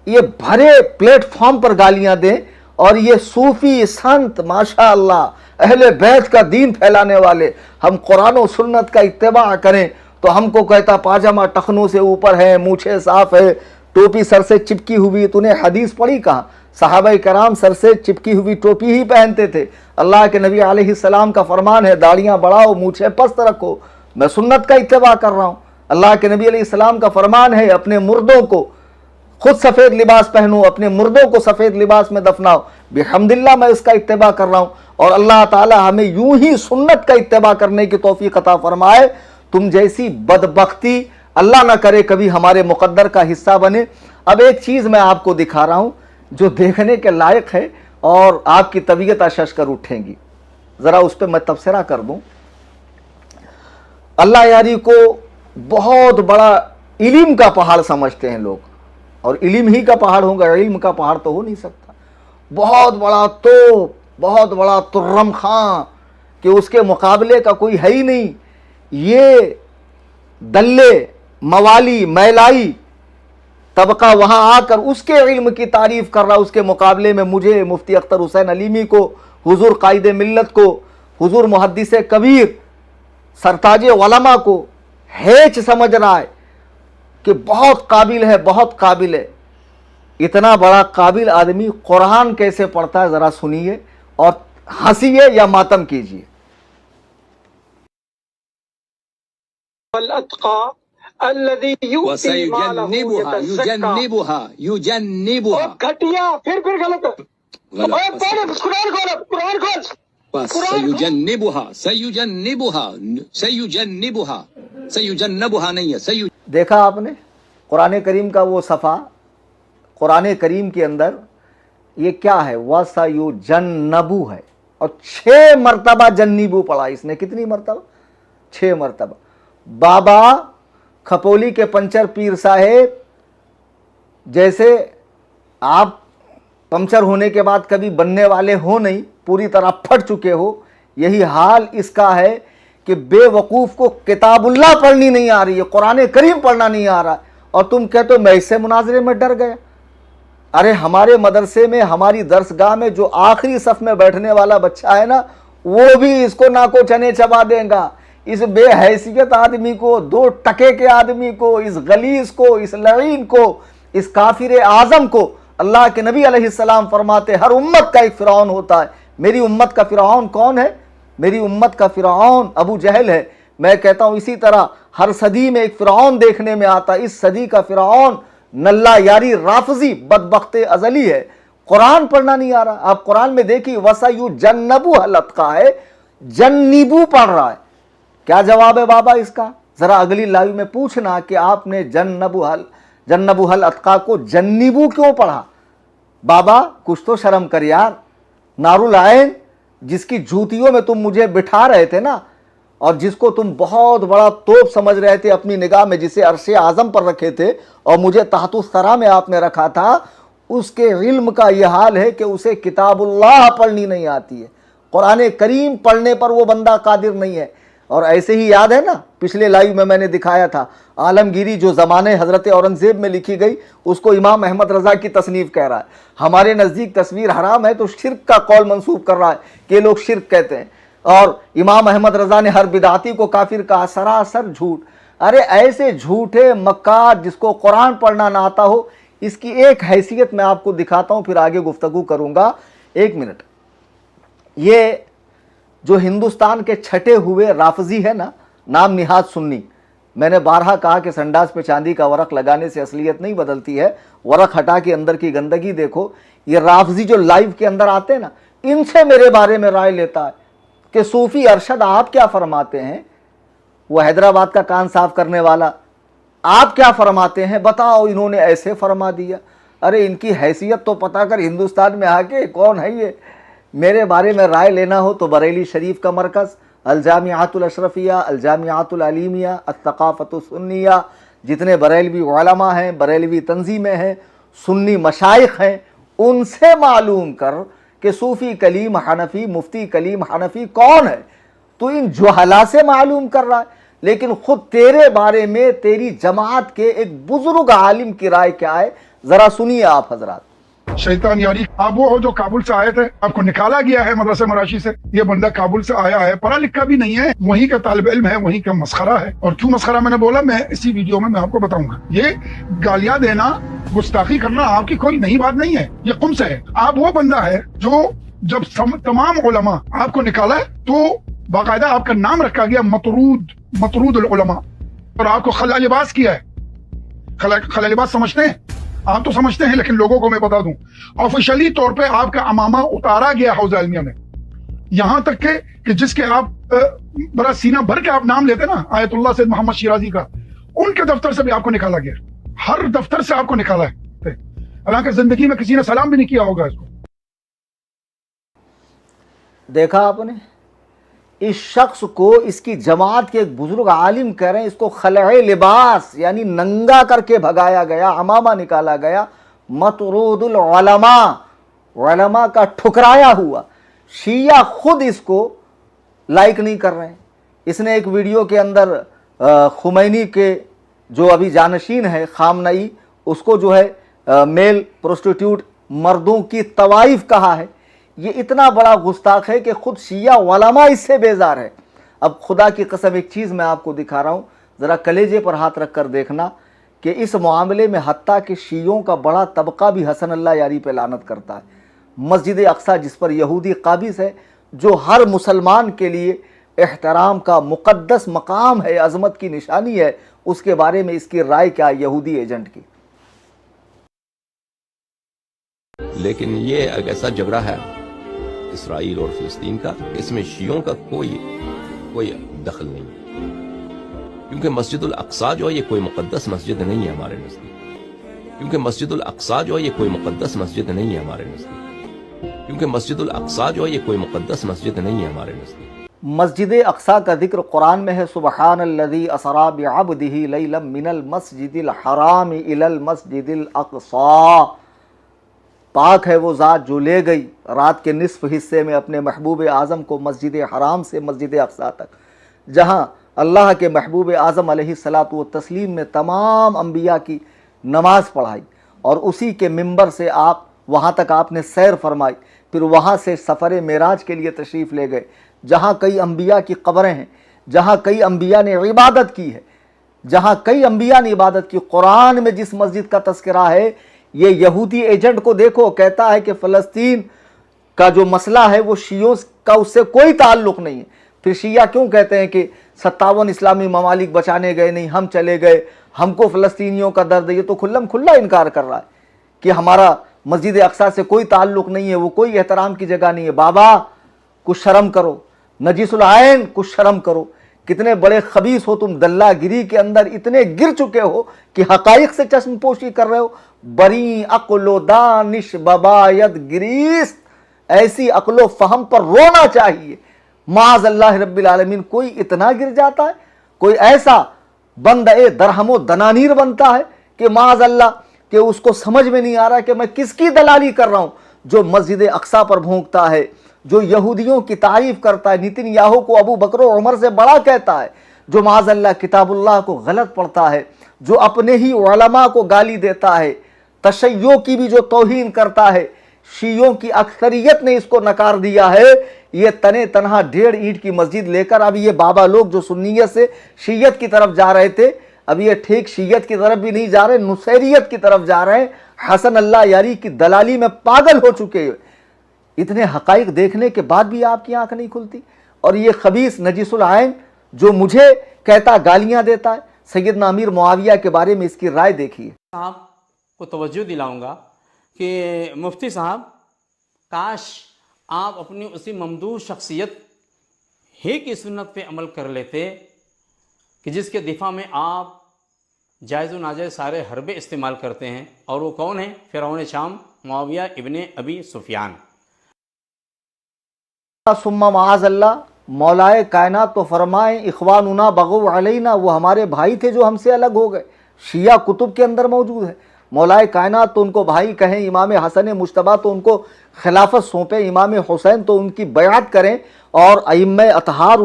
Speaker 1: ये भरे प्लेटफॉर्म पर गालियां दें, और ये सूफी संत माशाअल्लाह अहले बैत का दीन फैलाने वाले, हम कुरान और सुन्नत का इत्तिबा करें तो हमको कहता पाजामा टखनों से ऊपर है, मूछे साफ है, टोपी सर से चिपकी हुई। तूने हदीस पढ़ी कहाँ? सहाबाए कराम सर से चिपकी हुई टोपी ही पहनते थे। अल्लाह के नबी अलैहिस्सलाम का फरमान है दाढ़ियां बढ़ाओ, मूछे पस्त रखो। मैं सुन्नत का इत्तिबा कर रहा हूँ। अल्लाह के नबी अलैहिस्सलाम का फरमान है अपने मुर्दों को खुद सफेद लिबास पहनो, अपने मुर्दों को सफेद लिबास में दफनाओ। बिहम्दिल्लाह मैं इसका इत्तिबा कर रहा हूँ, और अल्लाह ताला हमें यूं ही सुन्नत का इत्तिबा करने की तौफीक अता फरमाए। तुम जैसी बदबख्ती अल्लाह ना करे कभी हमारे मुकद्दर का हिस्सा बने। अब एक चीज मैं आपको दिखा रहा हूं जो देखने के लायक है और आपकी तबीयत अशश कर उठेंगी, जरा उस पर मैं तबसरा कर दूं। अल्लाह यारी को बहुत बड़ा इल्म का पहाड़ समझते हैं लोग, اور علم ہی کا پہاڑ ہوگا, علم کا پہاڑ تو ہو نہیں سکتا. بہت بڑا توپ, بہت بڑا ترم خاں کہ اس کے مقابلے کا کوئی ہے ہی نہیں. یہ دلے موالی میلائی طبقہ وہاں آ کر اس کے علم کی تعریف کر رہا, اس کے مقابلے میں مجھے مفتی اختر حسین علیمی کو, حضور قائد ملت کو, حضور محدث کبیر سرتاج علماء کو ہیچ سمجھ رہا ہے کہ بہت قابل ہے, بہت قابل ہے. اتنا بڑا قابل آدمی قرآن کیسے پڑھتا ہے ذرا سنیے اور ہنسیے یا ماتم کیجیے.
Speaker 8: الذي يؤتي ماله يجنبها گھٹیا پھر غلط قرآن
Speaker 2: سیجنبها نہیں ہے.
Speaker 1: دیکھا آپ نے قرآن کریم کا وہ صفحہ, قرآن کریم کے اندر یہ کیا ہے, وَسَيُجَنَّبُ ہے, اور 6 مرتبہ جنبو پڑھا اس نے. کتنی مرتبہ؟ 6 مرتبہ. بابا کھپولی کے پنچر پیر صاحب جیسے آپ پنچر ہونے کے بعد کبھی بننے والے ہو نہیں, پوری طرح پھٹ چکے ہو, یہی حال اس کا ہے کہ بے وقوف کو کتاب اللہ پڑھنی نہیں آ رہی ہے, قرآن کریم پڑھنا نہیں آ رہا, اور تم کہتے ہو میں اس سے مناظرے میں ڈر گیا. ارے ہمارے مدرسے میں, ہماری درسگاہ میں جو آخری صف میں بیٹھنے والا بچہ ہے نا, وہ بھی اس کو ناکو چنے چبا دے گا. اس بے حیثیت آدمی کو, 2 ٹکے کے آدمی کو, اس غلیظ کو, اس لعین کو, اس کافر اعظم کو. اللہ کے نبی علیہ السلام فرماتے ہر امت کا ایک فرعون ہوتا ہے. میری امت کا فرعون کون ہے؟ میری امت کا فرعون ابو جہل ہے. میں کہتا ہوں اسی طرح ہر صدی میں ایک فرعون دیکھنے میں آتا ہے. اس صدی کا فرعون نلہ یاری رافضی بدبخت ازلی ہے. قرآن پڑھنا نہیں آ رہا. آپ قرآن میں دیکھیے وَسَيُجَنَّبُهَا الْأَتْقَى ہے, جنبو پڑھ رہا ہے. کیا جواب ہے بابا اس کا؟ ذرا اگلی لائیو میں پوچھنا کہ آپ نے جنبوها الاتقا کو جنبو کیوں پڑھا؟ بابا کچھ تو شرم کر یار. نارالعین جس کی جوتیوں میں تم مجھے بٹھا رہے تھے نا, اور جس کو تم بہت بڑا توپ سمجھ رہے تھے اپنی نگاہ میں, جسے عرش اعظم پر رکھے تھے اور مجھے تحت الثری میں آپ نے رکھا تھا, اس کے علم کا یہ حال ہے کہ اسے کتاب اللہ پڑھنی نہیں آتی ہے. قرآن کریم پڑھنے پر وہ بندہ قادر نہیں ہے. اور ایسے ہی یاد ہے نا پچھلے لائیو میں نے دکھایا تھا عالمگیری جو زمانے حضرت اورنگزیب میں لکھی گئی, اس کو امام احمد رضا کی تصنیف کہہ رہا ہے. ہمارے نزدیک تصویر حرام ہے تو شرک کا قول منسوب کر رہا ہے کہ لوگ شرک کہتے ہیں, اور امام احمد رضا نے ہر بدعتی کو کافر کہا. سراسر جھوٹ. ارے ایسے جھوٹے مکار جس کو قرآن پڑھنا نہ آتا ہو, اس کی ایک حیثیت میں آپ کو دکھاتا ہوں, پھر آگے گفتگو کروں گا. 1 منٹ. یہ جو ہندوستان کے چھٹے ہوئے رافضی ہے نا, نام نہاد سنی, میں نے بارہا کہا کہ سنڈاس پہ چاندی کا ورق لگانے سے اصلیت نہیں بدلتی ہے, ورق ہٹا کے اندر کی گندگی دیکھو. یہ رافضی جو لائیو کے اندر آتے ہیں نا, ان سے میرے بارے میں رائے لیتا ہے کہ صوفی ارشد آپ کیا فرماتے ہیں. وہ حیدرآباد کا کان صاف کرنے والا, آپ کیا فرماتے ہیں بتاؤ, انہوں نے ایسے فرما دیا. ارے ان کی حیثیت تو پتا کر ہندوستان میں آ کے کون ہے یہ. میرے بارے میں رائے لینا ہو تو بریلی شریف کا مرکز, الجامعات الاشرفیہ, الجامعات العلیمیہ, الثقافت السنیہ, جتنے بریلوی علماء ہیں, بریلوی تنظیمیں ہیں, سنی مشائخ ہیں, ان سے معلوم کر کہ صوفی کلیم حنفی, مفتی کلیم حنفی کون ہے. تو ان جہلا سے معلوم کر رہا ہے, لیکن خود تیرے بارے میں تیری جماعت کے ایک بزرگ عالم کی رائے کیا ہے, ذرا سنیے آپ حضرات.
Speaker 9: شیطان یاری آپ وہ ہو جو کابل سے آئے تھے, آپ کو نکالا گیا ہے مدرسہ مراشی سے. یہ بندہ کابل سے آیا ہے, پڑھا لکھا بھی نہیں ہے, وہیں کا طالب علم ہے, وہیں کا مسخرہ ہے. اور کیوں مسخرہ میں نے بولا, میں اسی ویڈیو میں آپ کو بتاؤں گا. یہ گالیاں دینا, گستاخی کرنا آپ کی کوئی نئی بات نہیں ہے, یہ قم سے ہے. آپ وہ بندہ ہے جو جب تمام علماء آپ کو نکالا تو باقاعدہ آپ کا نام رکھا گیا مطرود العلماء, اور آپ کو خلا لباس کیا ہے. خلا لباس سمجھتے ہیں آپ؟ تو سمجھتے ہیں, لیکن لوگوں کو میں بتا دوں, آفیشلی طور پہ آپ کا امامہ اتارا گیا حوض علمیہ میں. یہاں تک کہ جس کے آپ بڑا سینہ بھر کے آپ نام لیتے نا, آیت اللہ سید محمد شیرازی کا, ان کے دفتر سے بھی آپ کو نکالا گیا. ہر دفتر سے آپ کو نکالا ہے, حالانکہ زندگی میں کسی نے سلام بھی نہیں کیا ہوگا اس کو.
Speaker 1: دیکھا آپ نے, اس شخص کو اس کی جماعت کے ایک بزرگ عالم کہہ رہے ہیں اس کو خلع لباس یعنی ننگا کر کے بھگایا گیا، عمامہ نکالا گیا، مطرود العلماء، علماء کا ٹھکرایا ہوا۔ شیعہ خود اس کو لائک نہیں کر رہے ہیں۔ اس نے ایک ویڈیو کے اندر خمینی کے جو ابھی جانشین ہے خامنئی، اس کو جو ہے میل پروسٹیٹیوٹ مردوں کی طوائف کہا ہے۔ یہ اتنا بڑا گستاخ ہے کہ خود شیعہ علماء اس سے بیزار ہے۔ اب خدا کی قسم ایک چیز میں آپ کو دکھا رہا ہوں، ذرا کلیجے پر ہاتھ رکھ کر دیکھنا کہ اس معاملے میں حتیٰ کہ شیعوں کا بڑا طبقہ بھی حسن اللہ یاری پہ لعنت کرتا ہے۔ مسجد اقصیٰ جس پر یہودی قابض ہے، جو ہر مسلمان کے لیے احترام کا مقدس مقام ہے، عظمت کی نشانی ہے، اس کے بارے میں اس کی رائے کیا یہودی ایجنٹ کی؟
Speaker 10: لیکن یہ ایک ایسا جبرا ہے اسرائیل اور فلسطین کا، اس میں شیعوں کا کوئی دخل نہیں ہے، کیونکہ مسجد الاقصیٰ جو ہے یہ کوئی مقدس مسجد نہیں ہے ہمارے نزدیک، کیونکہ مسجد الاقصیٰ جو ہے یہ کوئی مقدس مسجد نہیں ہے ہمارے نزدیک، کیونکہ مسجد الاقصیٰ جو ہے یہ کوئی مقدس مسجد نہیں ہے ہمارے نزدیک۔
Speaker 1: مسجد اقصیٰ کا ذکر قرآن میں ہے، سبحان الذی اسریٰ بعبدہ لیلا من المسجد الحرام الی المسجد الاقصیٰ، پاک ہے وہ ذات جو لے گئی رات کے نصف حصے میں اپنے محبوب اعظم کو مسجد حرام سے مسجد اقصیٰ تک، جہاں اللہ کے محبوب اعظم علیہ الصلاۃ والتسلیم نے تمام انبیاء کی نماز پڑھائی، اور اسی کے منبر سے آپ وہاں تک آپ نے سیر فرمائی، پھر وہاں سے سفر معراج کے لیے تشریف لے گئے، جہاں کئی انبیاء کی قبریں ہیں، جہاں کئی انبیاء نے عبادت کی ہے، جہاں کئی انبیاء نے عبادت کی۔ قرآن میں جس مسجد کا تذکرہ ہے، یہ یہودی ایجنٹ کو دیکھو، کہتا ہے کہ فلسطین کا جو مسئلہ ہے وہ شیعوں کا اس سے کوئی تعلق نہیں ہے۔ پھر شیعہ کیوں کہتے ہیں کہ 57 اسلامی ممالک بچانے گئے نہیں، ہم چلے گئے، ہم کو فلسطینیوں کا درد ہے؟ یہ تو کھلم کھلا انکار کر رہا ہے کہ ہمارا مسجد اقصیٰ سے کوئی تعلق نہیں ہے، وہ کوئی احترام کی جگہ نہیں ہے۔ بابا کچھ شرم کرو، نجیس العین کچھ شرم کرو، کتنے بڑے خبیث ہو تم، دلہ گری کے اندر اتنے گر چکے ہو کہ حقائق سے چشم پوشی کر رہے ہو۔ بری عقل و دانش بباید گریست، ایسی عقل و فہم پر رونا چاہیے۔ معاذ اللہ رب العالمین، کوئی اتنا گر جاتا ہے، کوئی ایسا بندے درہم و دنانیر بنتا ہے کہ معاذ اللہ کہ اس کو سمجھ میں نہیں آ رہا کہ میں کس کی دلالی کر رہا ہوں، جو مسجد اقصیٰ پر بھونکتا ہے، جو یہودیوں کی تعریف کرتا ہے، نیتن یاہو کو ابو بکر و عمر سے بڑا کہتا ہے، جو معاذ اللہ کتاب اللہ کو غلط پڑھتا ہے، جو اپنے ہی علماء کو گالی دیتا ہے، تشیع کی بھی جو توہین کرتا ہے۔ شیعوں کی اکثریت نے اس کو نکار دیا ہے۔ یہ تنے تنہا 1.5 اینٹ کی مسجد لے کر اب یہ بابا لوگ جو سنیت سے شیعت کی طرف جا رہے تھے، اب یہ ٹھیک شیعت کی طرف بھی نہیں جا رہے، نصیریت کی طرف جا رہے ہیں، حسن اللہ یاری کی دلالی میں پاگل ہو چکے ہیں۔ اتنے حقائق دیکھنے کے بعد بھی آپ کی آنکھ نہیں کھلتی؟ اور یہ خبیث نجیس العین جو مجھے کہتا گالیاں دیتا ہے، سیدنا امیر معاویہ کے بارے میں اس کی رائے دیکھیے۔
Speaker 3: صاحب کو توجہ دلاؤں گا کہ مفتی صاحب، کاش آپ اپنی اسی ممدوح شخصیت ہی کی سنت پہ عمل کر لیتے کہ جس کے دفاع میں آپ جائز و ناجائز سارے حربے استعمال کرتے ہیں، اور وہ کون ہیں؟ فرعون شام معاویہ ابن ابی سفیان۔
Speaker 1: ثم معاذ اللہ، مولائے کائنات تو فرمائیں اخواننا بغو علینا، وہ ہمارے بھائی تھے جو ہم سے الگ ہو گئے۔ شیعہ کتب کے اندر موجود ہے، مولائے کائنات تو ان کو بھائی کہیں، امام حسن مجتبیٰ تو ان کو خلافت سونپیں، امام حسین تو ان کی بیعت کریں، اور ائمہ اطہار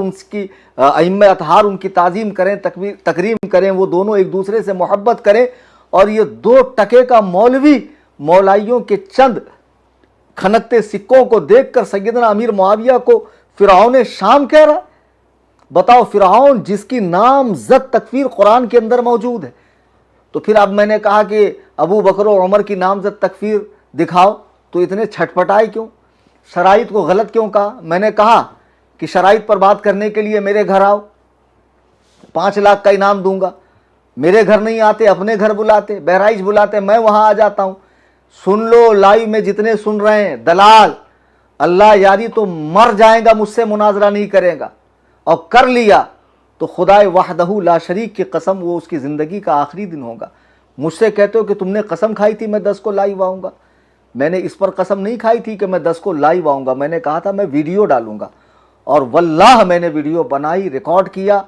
Speaker 1: ان کی تعظیم کریں، تکریم کریں، وہ دونوں ایک دوسرے سے محبت کریں۔ اور یہ 2 ٹکے کا مولوی مولائیوں کے چند کھنکتے سکوں کو دیکھ کر سیدنا امیر معاویہ کو فرعون شام کہہ رہا ہے۔ بتاؤ، فرعون جس کی نام زد تکفیر قرآن کے اندر موجود ہے، تو پھر اب میں نے کہا کہ ابو بکر و عمر کی نامزد تکفیر دکھاؤ، تو اتنے چھٹپٹائے کیوں؟ شرائط کو غلط کیوں کہا؟ میں نے کہا کہ شرائط پر بات کرنے کے لیے میرے گھر آؤ، 5 لاکھ کا انعام دوں گا۔ میرے گھر نہیں آتے، اپنے گھر بلاتے، بہرائچ بلاتے، میں وہاں آ جاتا ہوں۔ سن لو، لائیو میں جتنے سن رہے ہیں، دلال اللہ یاری تو مر جائے گا، مجھ سے مناظرہ نہیں کرے گا، اور کر لیا تو خدائے وحدہ لا شریک کی قسم وہ اس کی زندگی کا آخری دن ہوگا۔ مجھ سے کہتے ہو کہ تم نے قسم کھائی تھی میں 10 کو لائیو آؤں گا، میں نے اس پر قسم نہیں کھائی تھی کہ میں 10 کو لائیو آؤں گا، میں نے کہا تھا میں ویڈیو ڈالوں گا، और वल्लाह मैंने वीडियो बनाई, रिकॉर्ड किया,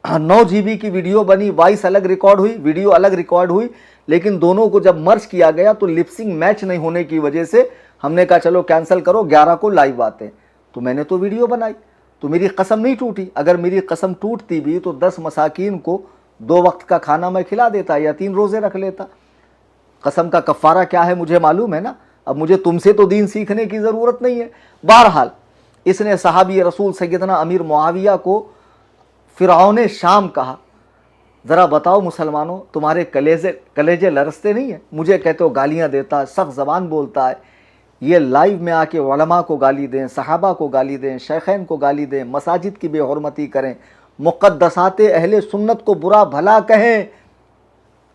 Speaker 1: 9 GB की वीडियो बनी, वॉइस अलग रिकॉर्ड हुई, वीडियो अलग रिकॉर्ड हुई, लेकिन दोनों को जब मर्ज किया गया तो लिपसिंग मैच नहीं होने की वजह से हमने कहा चलो कैंसिल करो, 11 को लाइव आते हैं। तो मैंने तो वीडियो बनाई, तो मेरी कसम नहीं टूटी। अगर मेरी कसम टूटती भी तो 10 मसाकीन को 2 वक्त का खाना मैं खिला देता या 3 रोजे रख लेता। कसम का कफ़ारा क्या है मुझे मालूम है ना। अब मुझे तुमसे तो दीन सीखने की ज़रूरत नहीं है। बहरहाल इसने सहाबी रसूल सैयदना अमीर मुआविया को फ़िरऔन शाम कहा। ज़रा बताओ मुसलमानों, तुम्हारे कलेजे लरसते नहीं है? मुझे कहते हो गालियाँ देता है, सख्त ज़बान बोलता है। ये लाइव में आके उलमा को गाली दें, सहाबा को गाली दें, शेखैन को गाली दें, मसाजिद की बेहुरमती करें, मुक़द्दसात अहले सुन्नत को बुरा भला कहें,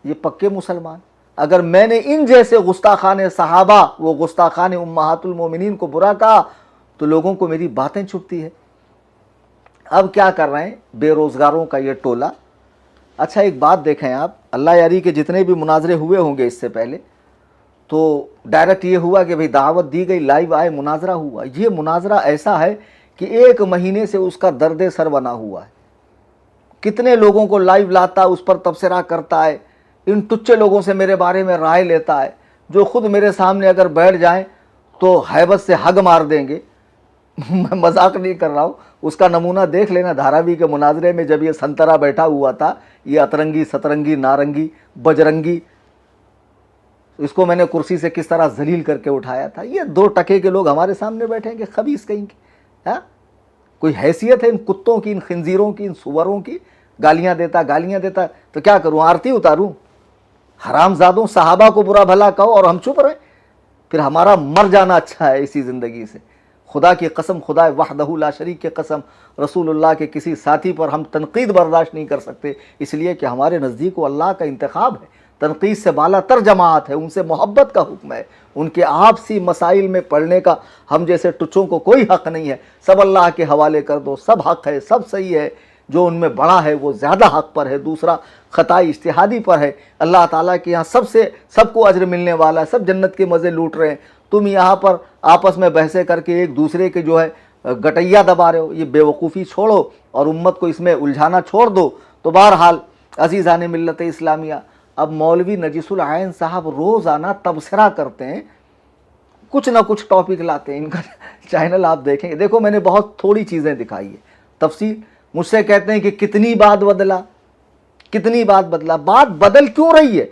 Speaker 1: ये पक्के मुसलमान। अगर मैंने इन जैसे गुस्ताखान सहाबा व गुस्ताखान उम्महातुल मोमिनीन को बुरा कहा तो लोगों को मेरी बातें छुपती है। अब क्या कर रहे हैं बेरोज़गारों का ये टोला। अच्छा एक बात देखें आप, अल्लाह यारी के जितने भी मुनाजरे हुए होंगे इससे पहले, तो डायरेक्ट ये हुआ कि भाई दावत दी गई, लाइव आए, मुनाजरा हुआ। ये मुनाजरा ऐसा है कि 1 महीने से उसका दर्द सर बना हुआ है। कितने लोगों को लाइव लाता है, उस पर तबसरा करता है, इन टुच्चे लोगों से मेरे बारे में राय लेता है, जो खुद मेरे सामने अगर बैठ जाएं तो हैबत से हग मार देंगे। मैं मजाक नहीं कर रहा हूँ। उसका नमूना देख लेना धारावी के मुनाजरे में, जब ये संतरा बैठा हुआ था, ये अतरंगी, सतरंगी, नारंगी, बजरंगी, इसको मैंने कुर्सी से किस तरह जलील करके उठाया था। ये 2 टके के लोग हमारे सामने बैठेंगे, खबीस कहीं के। हाँ, कोई हैसियत है इन कुत्तों की, इन खिंजीरों की, इन सुवरों की? गालियाँ देता तो क्या करूँ, आरती उतारूँ? हरामजादों, सहाबा को बुरा भला कहो और हम चुप रहे, फिर हमारा मर जाना अच्छा है इसी ज़िंदगी से। खुदा की कसम, खुदा वहदहू ला शरीक के कसम, रसूलुल्लाह के किसी साथी पर हम तनकीद बर्दाश्त नहीं कर सकते, इसलिए कि हमारे नज़दीक वो अल्लाह का इंतखाब है। तनकीद से बाला तर जमात है, उनसे मोहब्बत का हुक्म है, उनके आपसी मसाइल में पढ़ने का हम जैसे टुच्चों को कोई हक़ नहीं है। सब अल्लाह के हवाले कर दो, सब हक़ है, सब सही है। जो उनमें बड़ा है वो ज़्यादा हक़ पर है, दूसरा ख़ताई इज्तिहादी पर है। अल्लाह ताला के यहाँ सबको अज्र मिलने वाला है, सब जन्नत के मज़े लूट रहे हैं। तुम यहाँ पर आपस में बहसें करके एक दूसरे के जो है गटैया दबा रहे हो। ये बेवकूफ़ी छोड़ो और उम्मत को इसमें उलझाना छोड़ दो। तो बहरहाल अज़ीज़ान मिल्लत इस्लामिया, अब मौलवी नजीसुल आयन साहब रोज़ाना तबसरा करते हैं, कुछ ना कुछ टॉपिक लाते हैं। इनका चैनल आप देखेंगे, देखो मैंने बहुत थोड़ी चीज़ें दिखाई है तफसील। मुझसे कहते हैं कि कितनी बात बदला। बात बदल क्यों रही है?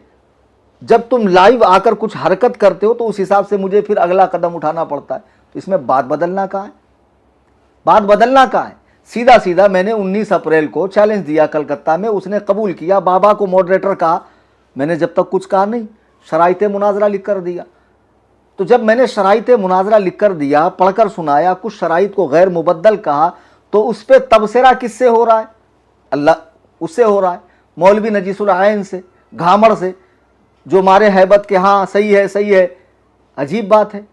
Speaker 1: जब तुम लाइव आकर कुछ हरकत करते हो तो उस हिसाब से मुझे फिर अगला कदम उठाना पड़ता है। तो इसमें बात बदलना कहाँ है? सीधा सीधा मैंने 19 अप्रैल को चैलेंज दिया कलकत्ता में, उसने कबूल किया, बाबा को मॉडरेटर कहा। मैंने जब तक कुछ कहा नहीं, शराइते मुनाजरा लिख कर दिया। तो जब मैंने शराइते मुनाजरा लिख कर दिया, पढ़कर सुनाया, कुछ शराइत को गैर मुबद्दल कहा, तो उस पर तबसरा किससे हो रहा है? अल्लाह उससे हो रहा है, मौलवी नजीसुल आयन से, घामड़ से, जो मारे हैबत के हाँ सही है। अजीब बात है।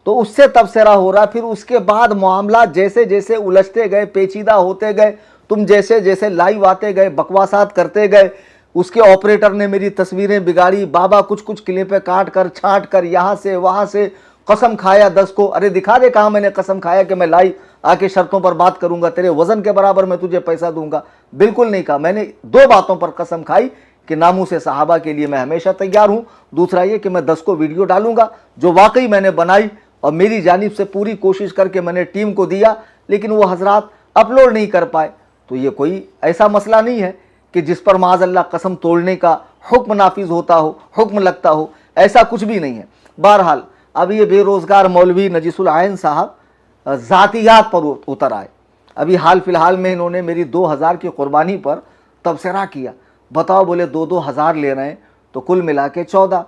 Speaker 1: तो उससे तबसरा हो रहा। फिर उसके बाद मामला जैसे जैसे उलझते गए, पेचीदा होते गए, तुम जैसे जैसे लाइव आते गए, बकवासात करते गए, उसके ऑपरेटर ने मेरी तस्वीरें बिगाड़ी, बाबा कुछ क्लिपें काट कर छांट कर यहाँ से वहाँ से कसम खाया 10 को। अरे दिखा दे कहाँ मैंने कसम खाया कि मैं लाइव आके शर्तों पर बात करूंगा, तेरे वजन के बराबर मैं तुझे पैसा दूंगा। बिल्कुल नहीं कहा। मैंने 2 बातों पर कसम खाई कि नामूस सहाबा के लिए मैं हमेशा तैयार हूं। दूसरा ये कि मैं 10 को वीडियो डालूंगा जो वाकई मैंने बनाई और मेरी जानिब से पूरी कोशिश करके मैंने टीम को दिया, लेकिन वो हजरात अपलोड नहीं कर पाए। तो ये कोई ऐसा मसला नहीं है कि जिस पर माज़अल्लाह कसम तोड़ने का हुक्म नाफिज होता हो, हुक्म लगता हो, ऐसा कुछ भी नहीं है। बहरहाल अब ये बेरोज़गार मौलवी नजीसुल आयन साहब ज़ातियात पर उतर आए। अभी हाल फिलहाल में इन्होंने मेरी 2000 की कुर्बानी पर तबसरा किया। बताओ, बोले 2-2 हज़ार ले रहे हैं, तो कुल मिला के 14।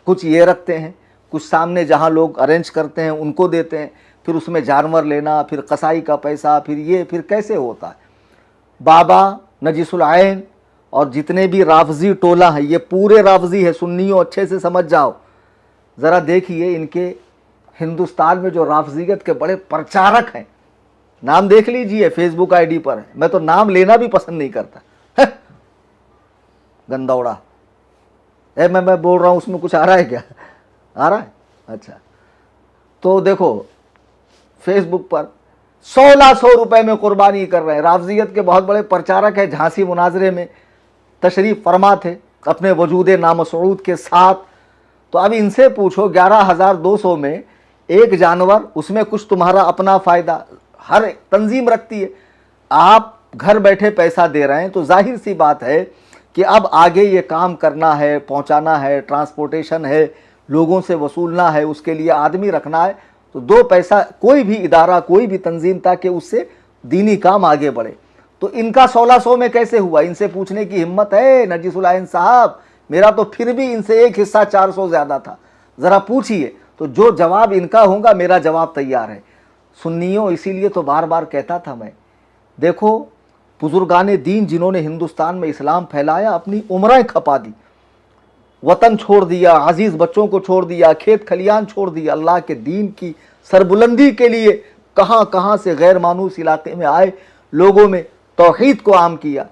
Speaker 1: कुछ ये रखते हैं, कुछ सामने जहाँ लोग अरेंज करते हैं उनको देते हैं, फिर उसमें जानवर लेना, फिर कसाई का पैसा, फिर कैसे होता है। बाबा नजीसुल आयन और जितने भी राफजी टोला है, ये पूरे राफजी है, सुन्नियों अच्छे से समझ जाओ। ज़रा देखिए इनके हिंदुस्तान में जो राफजियत के बड़े प्रचारक हैं, नाम देख लीजिए, फेसबुक आईडी पर है। मैं तो नाम लेना भी पसंद नहीं करता। गंदौड़ा मैं बोल रहा हूँ, उसमें कुछ आ रहा है क्या? आ रहा है? अच्छा, तो देखो फेसबुक पर 1600 रुपए में कुर्बानी कर रहे हैं। राफजियत के बहुत बड़े प्रचारक हैं, झांसी मुनाजरे में तशरीफ फरमा थे अपने वजूद नामसूद के साथ। तो अब इनसे पूछो 11,200 में एक जानवर, उसमें कुछ तुम्हारा अपना फ़ायदा, हर तंजीम रखती है। आप घर बैठे पैसा दे रहे हैं तो जाहिर सी बात है कि अब आगे ये काम करना है, पहुंचाना है, ट्रांसपोर्टेशन है, लोगों से वसूलना है, उसके लिए आदमी रखना है। तो दो पैसा कोई भी इदारा, कोई भी तंजीम, ताकि उससे दीनी काम आगे बढ़े। तो इनका 1600 में कैसे हुआ? इनसे पूछने की हिम्मत है नजीसुल आइन साहब? मेरा तो फिर भी इनसे एक हिस्सा 400 ज़्यादा था। ज़रा पूछिए। तो जो जवाब इनका होगा, मेरा जवाब तैयार है। सुन्नियों, इसीलिए तो बार बार कहता था मैं, देखो बुजुर्गाने दीन जिन्होंने हिंदुस्तान में इस्लाम फैलाया, अपनी उम्रें खपा दी, वतन छोड़ दिया, अजीज़ बच्चों को छोड़ दिया, खेत खलियान छोड़ दिया, अल्लाह के दीन की सरबुलंदी के लिए कहाँ कहाँ से गैर मानूस इलाके में आए, लोगों में तौहीद को आम किया,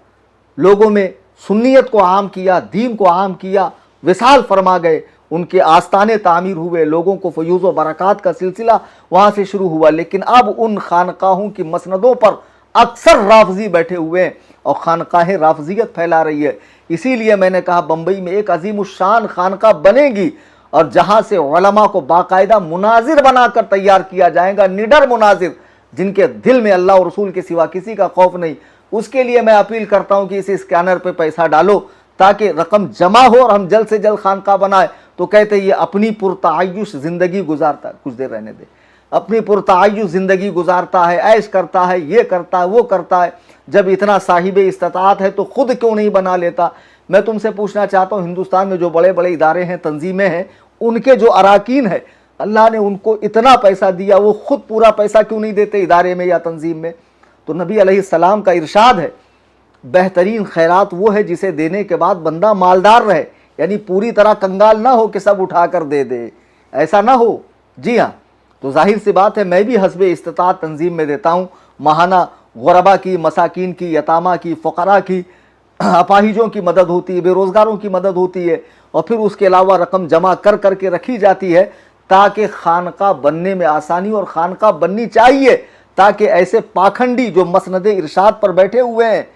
Speaker 1: लोगों में सुन्नियत को आम किया, दीन को आम किया, विसाल फरमा गए, उनके आस्ताने तामीर हुए, लोगों को फयूज़ व बरक़ात का सिलसिला वहाँ से शुरू हुआ। लेकिन अब उन खानकाहों की मसनदों पर अक्सर राफजी बैठे हुए हैं और खानकाहें राफजियत फैला रही है। इसीलिए मैंने कहा बम्बई में एक अजीमुशान खानका बनेगी और जहाँ से उलमा को बाकायदा मुनाजिर बनाकर तैयार किया जाएगा, निडर मुनाजिर जिनके दिल में अल्लाह और रसूल के सिवा किसी का खौफ नहीं। उसके लिए मैं अपील करता हूँ कि इस स्कैनर पे पैसा डालो ताकि रकम जमा हो और हम जल्द से जल्द खानका बनाए। तो कहते ये अपनी पुरतायुश ज़िंदगी गुजारता है, कुछ देर रहने दे, अपनी पुरतायुश ज़िंदगी गुजारता है, ऐश करता है, ये करता है, वो करता है। जब इतना साहिब इस्तात है तो ख़ुद क्यों नहीं बना लेता? मैं तुमसे पूछना चाहता हूँ, हिंदुस्तान में जो बड़े बड़े इदारे हैं, तंजीमें हैं, उनके जो अराकीन है, अल्लाह ने उनको इतना पैसा दिया, वो खुद पूरा पैसा क्यों नहीं देते इदारे में या तंजीम में? तो नबी अलैहिस्सलाम का इरशाद है, बेहतरीन खैरात वो है जिसे देने के बाद बंदा मालदार रहे, यानी पूरी तरह कंगाल ना हो कि सब उठा कर दे दे, ऐसा ना हो। जी हाँ, तो जाहिर सी बात है मैं भी हस्बे इस्तात तंजीम में देता हूँ। माहाना गुरबा की, मसाकिन की, यतामा की, फ़क़रा की, अपाहिजों की मदद होती है, बेरोज़गारों की मदद होती है, और फिर उसके अलावा रकम जमा कर कर के रखी जाती है ताकि खानका बनने में आसानी, और खानका बननी चाहिए ताकि ऐसे पाखंडी जो मसनद इरशाद पर बैठे हुए हैं,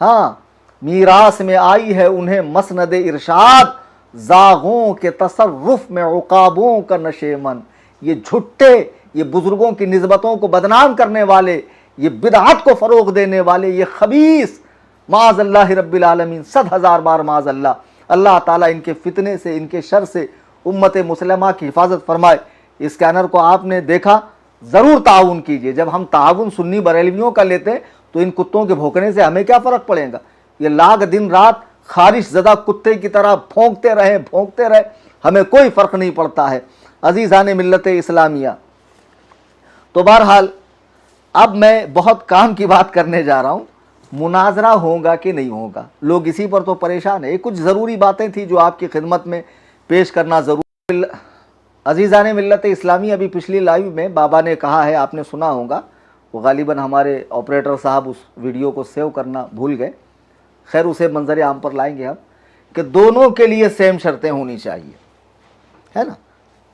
Speaker 1: हाँ, मीरास में आई है उन्हें मसनद इरशाद, जागों के तसर्रुफ में उकाबों का नशेमन। ये झुट्टे, ये बुजुर्गों की निस्बतों को बदनाम करने वाले, ये बिदअत को फ़रोग़ देने वाले, ये खबीस, माज़अल्लाह रब्बिल आलमीन, 100,000 बार माज़अल्लाह, अल्लाह ताला इनके फितने से, इनके शर से उम्मत मुसलमा की हिफाजत फरमाए। इस स्कैनर को आपने देखा, ज़रूर ताउन कीजिए। जब हम ताउन सुन्नी बरेलवियों का लेते तो इन कुत्तों के भौंकने से हमें क्या फ़र्क पड़ेगा? ये लाख दिन रात खारिश ज़दा कुत्ते की तरह भौंकते रहे, हमें कोई फ़र्क नहीं पड़ता है। अज़ीज़ान मिल्लत इस्लामिया, तो बहरहाल अब मैं बहुत काम की बात करने जा रहा हूँ। मुनाजरा होगा कि नहीं होगा, लोग इसी पर तो परेशान है। कुछ ज़रूरी बातें थी जो आपकी खिदमत में पेश करना ज़रूरी। अज़ीज़ान मिल्लत इस्लामी, अभी पिछली लाइव में बाबा ने कहा है, आपने सुना होगा, वो गालिबन हमारे ऑपरेटर साहब उस वीडियो को सेव करना भूल गए, खैर उसे मंजर आम पर लाएंगे हम, कि दोनों के लिए सेम शर्तें होनी चाहिए, है ना।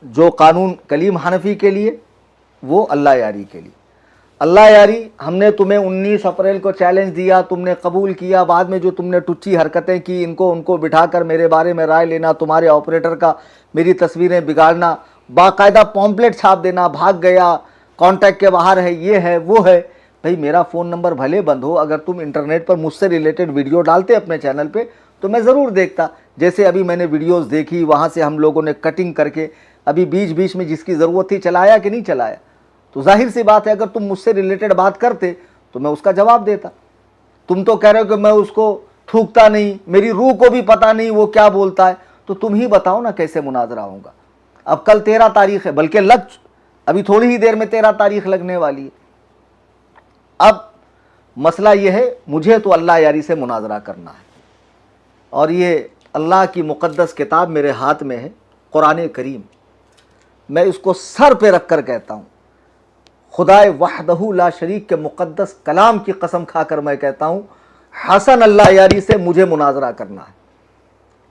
Speaker 1: जो कानून कलीम हनफी के लिए, वो अल्लाह यारी के लिए। अल्लाह यारी, हमने तुम्हें 19 अप्रैल को चैलेंज दिया, तुमने कबूल किया, बाद में जो तुमने टुच्ची हरकतें की, इनको उनको बिठाकर मेरे बारे में राय लेना, तुम्हारे ऑपरेटर का मेरी तस्वीरें बिगाड़ना, बाकायदा पॉम्पलेट छाप देना, भाग गया, कॉन्टैक्ट के बाहर है, ये है, वो है। भाई मेरा फ़ोन नंबर भले बंद हो, अगर तुम इंटरनेट पर मुझसे रिलेटेड वीडियो डालते अपने चैनल पे तो मैं ज़रूर देखता। जैसे अभी मैंने वीडियोस देखी, वहाँ से हम लोगों ने कटिंग करके अभी बीच बीच में जिसकी ज़रूरत थी चलाया कि नहीं चलाया। तो जाहिर सी बात है, अगर तुम मुझसे रिलेटेड बात करते तो मैं उसका जवाब देता। तुम तो कह रहे हो कि मैं उसको थूकता नहीं, मेरी रूह को भी पता नहीं वो क्या बोलता है, तो तुम ही बताओ ना कैसे मुनाजरा होगा। अब कल 13 तारीख है, बल्कि अभी थोड़ी ही देर में 13 तारीख लगने वाली है। अब मसला ये है, मुझे तो अल्लाह यारी से मुनाजरा करना है, और ये अल्लाह की मुक़द्दस किताब मेरे हाथ में है, कुरान करीम। मैं इसको सर पे रख कर कहता हूँ, खुदाए वहदहू ला शरीक के मुक़द्दस कलाम की कसम खाकर मैं कहता हूँ, हसन अल्लाह यारी से मुझे मुनाजरा करना है,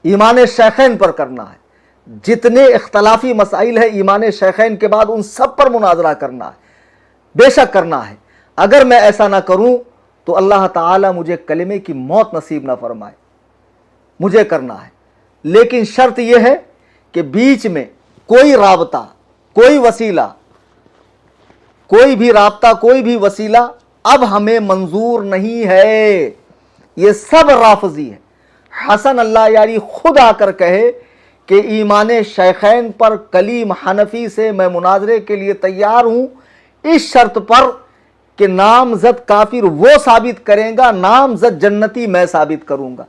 Speaker 1: ईमान शैखैन पर करना है। जितने इख्तलाफी मसाइल है ईमान शैखैन के बाद, उन सब पर मुनाजरा करना है, बेशक करना है। اگر میں ایسا نہ کروں تو اللہ تعالیٰ مجھے کلمے کی موت نصیب نہ فرمائے، مجھے کرنا ہے۔ لیکن شرط یہ ہے کہ بیچ میں کوئی رابطہ، کوئی وسیلہ، کوئی بھی رابطہ، کوئی بھی وسیلہ اب ہمیں منظور نہیں ہے۔ یہ سب رافضی ہے۔ حسن اللہ یاری خود آ کر کہے کہ ایمان شیخین پر کلیم حنفی سے میں مناظرے کے لیے تیار ہوں، اس شرط پر کہ نامزد کافر وہ ثابت کریں گا، نامزد جنتی میں ثابت کروں گا،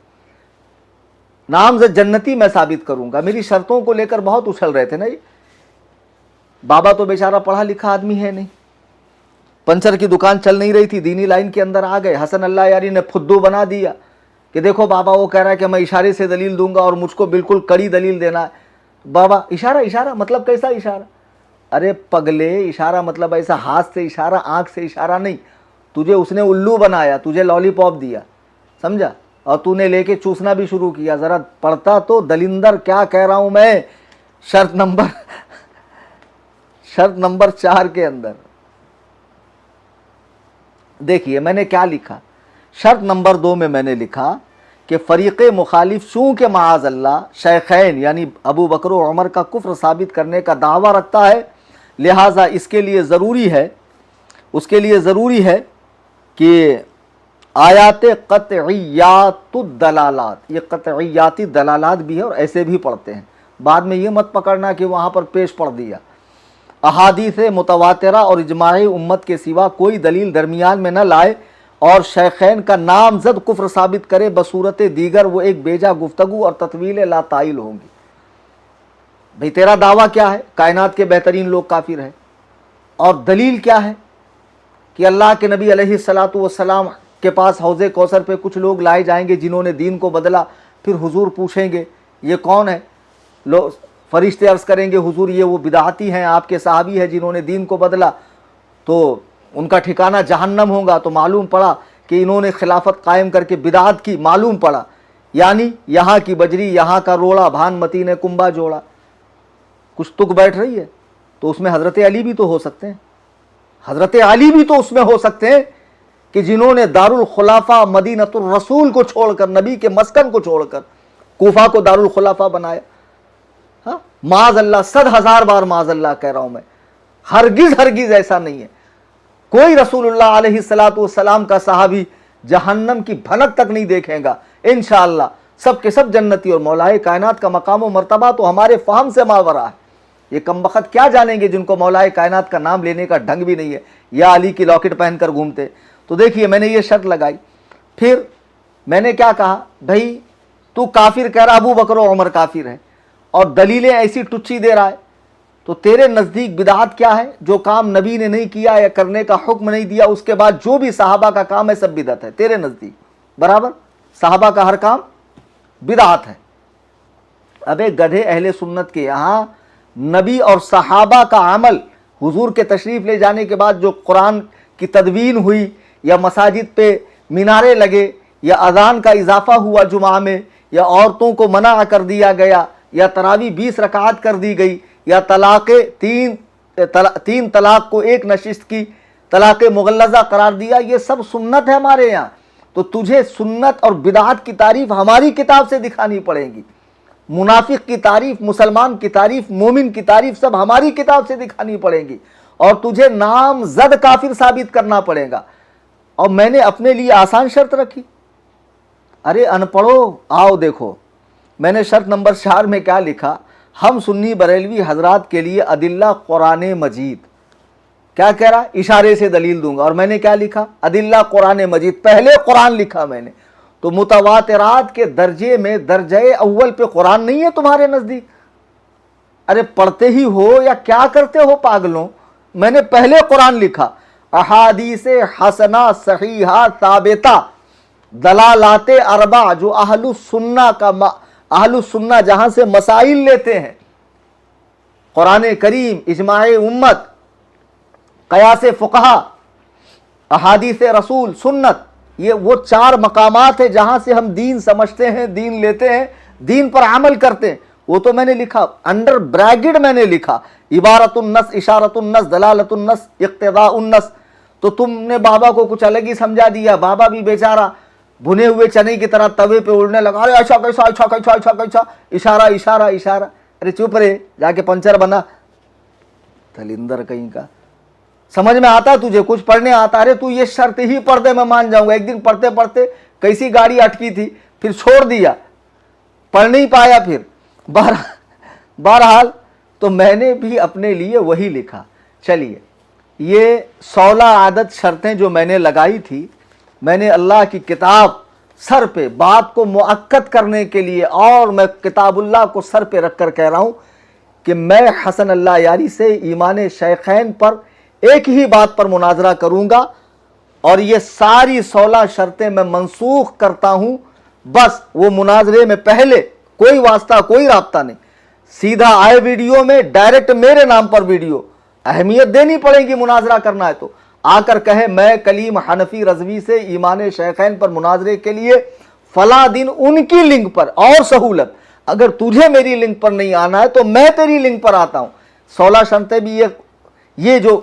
Speaker 1: نامزد جنتی میں ثابت کروں گا۔ میری شرطوں کو لے کر بہت اچھل رہے تھے نا۔ یہ بابا تو بیچارہ پڑھا لکھا آدمی ہے نہیں، پنچر کی دکان چل نہیں رہی تھی، دینی لائن کے اندر آ گئے، حسن اللہ یاری نے پھدو بنا دیا کہ دیکھو بابا وہ کہہ رہا ہے کہ میں اشارے سے دلیل دوں گا اور مجھ کو بالکل کڑی دلیل دینا ہے۔ بابا اشارہ مطلب کیسا اشارہ؟ ارے پگلے، اشارہ مطلب ایسا ہاتھ سے اشارہ، آنکھ سے اشارہ نہیں۔ تجھے اس نے الو بنایا، تجھے لالی پاپ دیا، سمجھا، اور تو نے لے کے چوسنا بھی شروع کیا۔ ذرا پڑھتا تو دلندر کیا کہہ رہا ہوں میں۔ شرط نمبر 4 کے اندر دیکھیے میں نے کیا لکھا۔ شرط نمبر 2 میں میں نے لکھا کہ فریق مخالف چونکہ معاذ اللہ شیخین یعنی ابو بکر و عمر کا کفر ثابت کرنے کا دعویٰ رکھتا ہے، لہٰذا اس کے لیے ضروری ہے کہ آیات قطعیات الدلالات، یہ قطعیاتی دلالات بھی ہے اور ایسے بھی پڑھتے ہیں، بعد میں یہ مت پکڑنا کہ وہاں پر پیش پڑھ دیا۔ احادیث متواترہ اور اجماع امت کے سوا کوئی دلیل درمیان میں نہ لائے اور شیخین کا نامزد کفر ثابت کرے، بصورت دیگر وہ ایک بیجا گفتگو اور تطویل لا طائل ہوں گی۔ بھئی تیرا دعویٰ کیا ہے؟ کائنات کے بہترین لوگ کافر ہیں، اور دلیل کیا ہے کہ اللہ کے نبی علیہ السلام کے پاس حوض کوثر پہ کچھ لوگ لائے جائیں گے جنہوں نے دین کو بدلا، پھر حضور پوچھیں گے یہ کون ہے؟ فرشتے عرض کریں گے حضور یہ وہ بدعتی ہیں، آپ کے صحابی ہیں جنہوں نے دین کو بدلا، تو ان کا ٹھکانہ جہنم ہوگا۔ تو معلوم پڑا کہ انہوں نے خلافت قائم کر کے بدعت کی، معلوم پڑا یعنی یہاں کی بجری یہاں کا روڑا، بھان متی نے کنبا جوڑا، کچھ تک بیٹھ رہی ہے۔ تو اس میں حضرت علی بھی تو ہو سکتے ہیں، حضرت علی بھی تو اس میں ہو سکتے ہیں کہ جنہوں نے دارالخلافہ مدینۃ الرسول کو چھوڑ کر، نبی کے مسکن کو چھوڑ کر کوفہ کو دارالخلافہ بنایا۔ ہاں معاذ اللہ، 100,000 بار معاذ اللہ کہہ رہا ہوں میں، ہرگز ایسا نہیں ہے۔ کوئی رسول اللہ علیہ السلام کا صحابی جہنم کی بھنک تک نہیں دیکھیں گا انشاءاللہ، سب کے سب جنتی، اور مولائے کائنات کا مقام و مرتبہ تو ہمارے فہم سے ماورا ہے۔ یہ کمبخت کیا جانیں گے جن کو مولائے کائنات کا نام لینے کا ڈھنگ بھی نہیں ہے، یا علی کی لاکٹ پہن کر گھومتے۔ تو دیکھیے میں نے یہ شرط لگائی، پھر میں نے کیا کہا، بھائی تو کافر کہہ رہا ابو بکر و عمر کافر ہے اور دلیلیں ایسی ٹچی دے رہا ہے، تو تیرے نزدیک بدعت کیا ہے؟ جو کام نبی نے نہیں کیا یا کرنے کا حکم نہیں دیا، اس کے بعد جو بھی صحابہ کا کام ہے سب بدعت ہے تیرے نزدیک، برابر؟ صحابہ کا ہر کام بدعت ہے۔ ابے گدھے، اہل سنت کے یہاں نبی اور صحابہ کا عمل، حضور کے تشریف لے جانے کے بعد جو قرآن کی تدوین ہوئی، یا مساجد پہ مینارے لگے، یا اذان کا اضافہ ہوا جمعہ میں، یا عورتوں کو منع کر دیا گیا، یا تراویح 20 رکعات کر دی گئی، یا تین طلاق کو ایک نشست کی طلاق مغلظہ قرار دیا، یہ سب سنت ہے ہمارے یہاں۔ تو تجھے سنت اور بدعت کی تعریف ہماری کتاب سے دکھانی پڑے گی، منافق کی تعریف، مسلمان کی تعریف، مومن کی تعریف سب ہماری کتاب سے دکھانی پڑے گی، اور تجھے نام زد کافر ثابت کرنا پڑے گا۔ اور میں نے اپنے لیے آسان شرط رکھی، ارے ان پڑھو آؤ دیکھو، میں نے شرط نمبر 4 میں کیا لکھا، ہم سنی بریلوی حضرات کے لیے ادلہ قرآن مجید، کیا کہہ رہا؟ اشارے سے دلیل دوں گا، اور میں نے کیا لکھا؟ ادلہ قرآن مجید، پہلے قرآن لکھا میں نے۔ تو متواترات کے درجے میں درجہ اول پہ قرآن نہیں ہے تمہارے نزدیک؟ ارے پڑھتے ہی ہو یا کیا کرتے ہو پاگلوں؟ میں نے پہلے قرآن لکھا، احادیث حسنہ صحیحہ ثابتہ دلالات اربع، جو اہل السنہ جہاں سے مسائل لیتے ہیں، قرآن کریم، اجماع امت، قیاس فقہا، احادیث رسول، سنت، یہ وہ 4 مقامات ہیں جہاں سے ہم دین سمجھتے ہیں، دین لیتے ہیں، دین پر عمل کرتے ہیں۔ وہ تو میں نے لکھا، انڈر بریکٹ میں نے لکھا، عبارت النص، اشارت النص، دلالت النص، اقتضاء النص۔ तो तुमने बाबा को कुछ अलग ही समझा दिया। बाबा भी बेचारा भुने हुए चने की तरह तवे पे उड़ने लगा, अरे ऐसा कैसा, ऐसा कैसा, ऐसा कैसा, इशारा इशारा इशारा। अरे चुप रे, जाके पंचर बना, तलिंदर कहीं का। समझ में आता तुझे, कुछ पढ़ने आता? अरे तू ये शर्त ही पढ़ दे, मैं मान जाऊंगा। एक दिन पढ़ते पढ़ते कैसी गाड़ी अटकी थी, फिर छोड़ दिया, पढ़ नहीं पाया। फिर बहरहाल तो मैंने भी अपने लिए वही लिखा। चलिए, ये 16 आदत शर्तें जो मैंने लगाई थी, मैंने अल्लाह की किताब सर पे बात को मुअक्कद करने के लिए, और मैं किताबुल्लाह को सर पे रख कर कह रहा हूं कि मैं हसन अल्लाह यारी से ईमान शेखैन पर एक ही बात पर मुनाजरा करूंगा, और ये सारी 16 शर्तें मैं मनसूख करता हूं। बस वो मुनाजरे में पहले कोई वास्ता, कोई राब्ता नहीं, सीधा आए वीडियो में, डायरेक्ट मेरे नाम पर वीडियो। अहमियत देनी पड़ेगी, मुनाजरा करना है तो आकर कहे मैं कलीम हनफी रजवी से ईमान शेखैन पर मुनाजरे के लिए फला दिन उनकी लिंक पर, और सहूलत अगर तुझे मेरी लिंक पर नहीं आना है तो मैं तेरी लिंक पर आता हूं। 16 शर्तें भी ये जो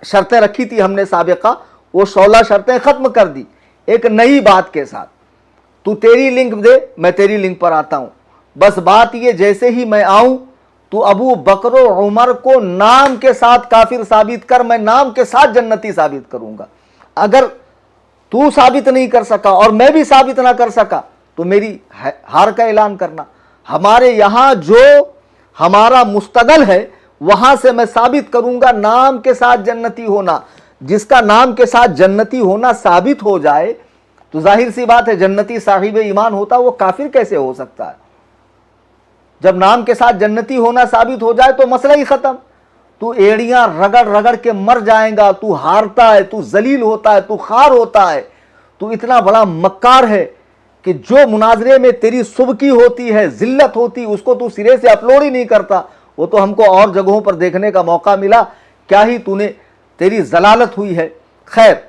Speaker 1: शर्तें रखी थी हमने साबिका, वो 16 शर्तें खत्म कर दी एक नई बात के साथ। तू तेरी लिंक दे, मैं तेरी लिंक पर आता हूं। बस बात ये, जैसे ही मैं आऊं तू अबू बकर उमर को नाम के साथ काफिर साबित कर, मैं नाम के साथ जन्नती साबित करूंगा। अगर तू साबित नहीं कर सका और मैं भी साबित ना कर सका तो मेरी हार का ऐलान करना। हमारे यहां जो हमारा मुस्तगल है वहां से मैं साबित करूंगा नाम के साथ जन्नती होना। जिसका नाम के साथ जन्नती होना साबित हो जाए तो जाहिर सी बात है जन्नती साहिब ईमान होता, वो काफिर कैसे हो सकता है? जब नाम के साथ जन्नती होना साबित हो जाए तो मसला ही खत्म। तू एड़ियां रगड़ रगड़ के मर जाएगा, तू हारता है, तू जलील होता है, तू खार होता है, तू इतना बड़ा मक्कार है कि जो मुनाजरे में तेरी सुबकी होती है, जिल्लत होती, उसको तू सिरे से अपलोड ही नहीं करता। वो तो हमको और जगहों पर देखने का मौका मिला, क्या ही तूने, तेरी जलालत हुई है। खैर,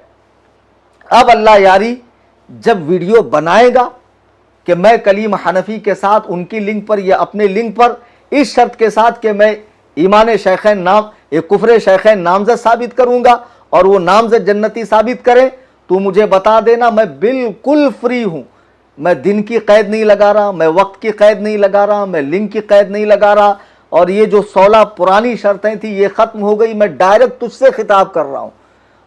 Speaker 1: अब अल्लाह यारी जब वीडियो बनाएगा कि मैं कलीम हनफी के साथ उनकी लिंक पर या अपने लिंक पर इस शर्त के साथ कि मैं ईमान शेखैन नाम, एक कुफर शेखैन नामजद साबित करूंगा और वो नामजद जन्नती साबित करें, तो मुझे बता देना, मैं बिल्कुल फ्री हूं। मैं दिन की कैद नहीं लगा रहा, मैं वक्त की कैद नहीं लगा रहा, मैं लिंक की कैद नहीं लगा रहा, और ये जो 16 पुरानी शर्तें थी ये खत्म हो गई। मैं डायरेक्ट तुझसे खिताब कर रहा हूं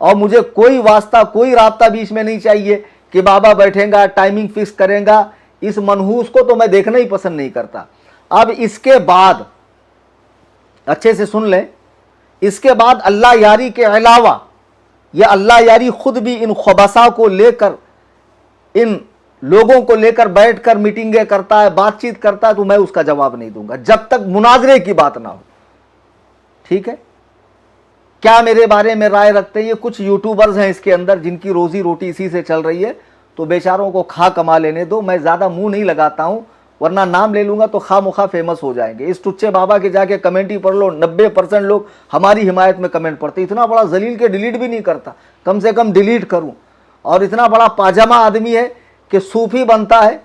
Speaker 1: और मुझे कोई वास्ता, कोई राब्ता बीच में नहीं चाहिए कि बाबा बैठेगा, टाइमिंग फिक्स करेगा। इस मनहूस को तो मैं देखना ही पसंद नहीं करता। अब इसके बाद अच्छे से सुन लें, इसके बाद अल्लाह यारी के अलावा यह अल्लाह यारी खुद भी इन खबसा को लेकर, इन लोगों को लेकर बैठकर मीटिंगें करता है, बातचीत करता है, तो मैं उसका जवाब नहीं दूंगा जब तक मुनाजरे की बात ना हो। ठीक है? क्या मेरे बारे में राय रखते हैं? ये कुछ यूट्यूबर्स हैं इसके अंदर जिनकी रोजी रोटी इसी से चल रही है, तो बेचारों को खा कमा लेने दो। मैं ज्यादा मुंह नहीं लगाता हूं, वरना नाम ले लूंगा तो खा मुखा फेमस हो जाएंगे। इस टुच्चे बाबा के जाके कमेंट ही पढ़ लो, 90% लोग हमारी हिमायत में कमेंट पढ़ते। इतना बड़ा जलील के डिलीट भी नहीं करता, कम से कम डिलीट करूं। और इतना बड़ा पाजामा आदमी है कि सूफी बनता है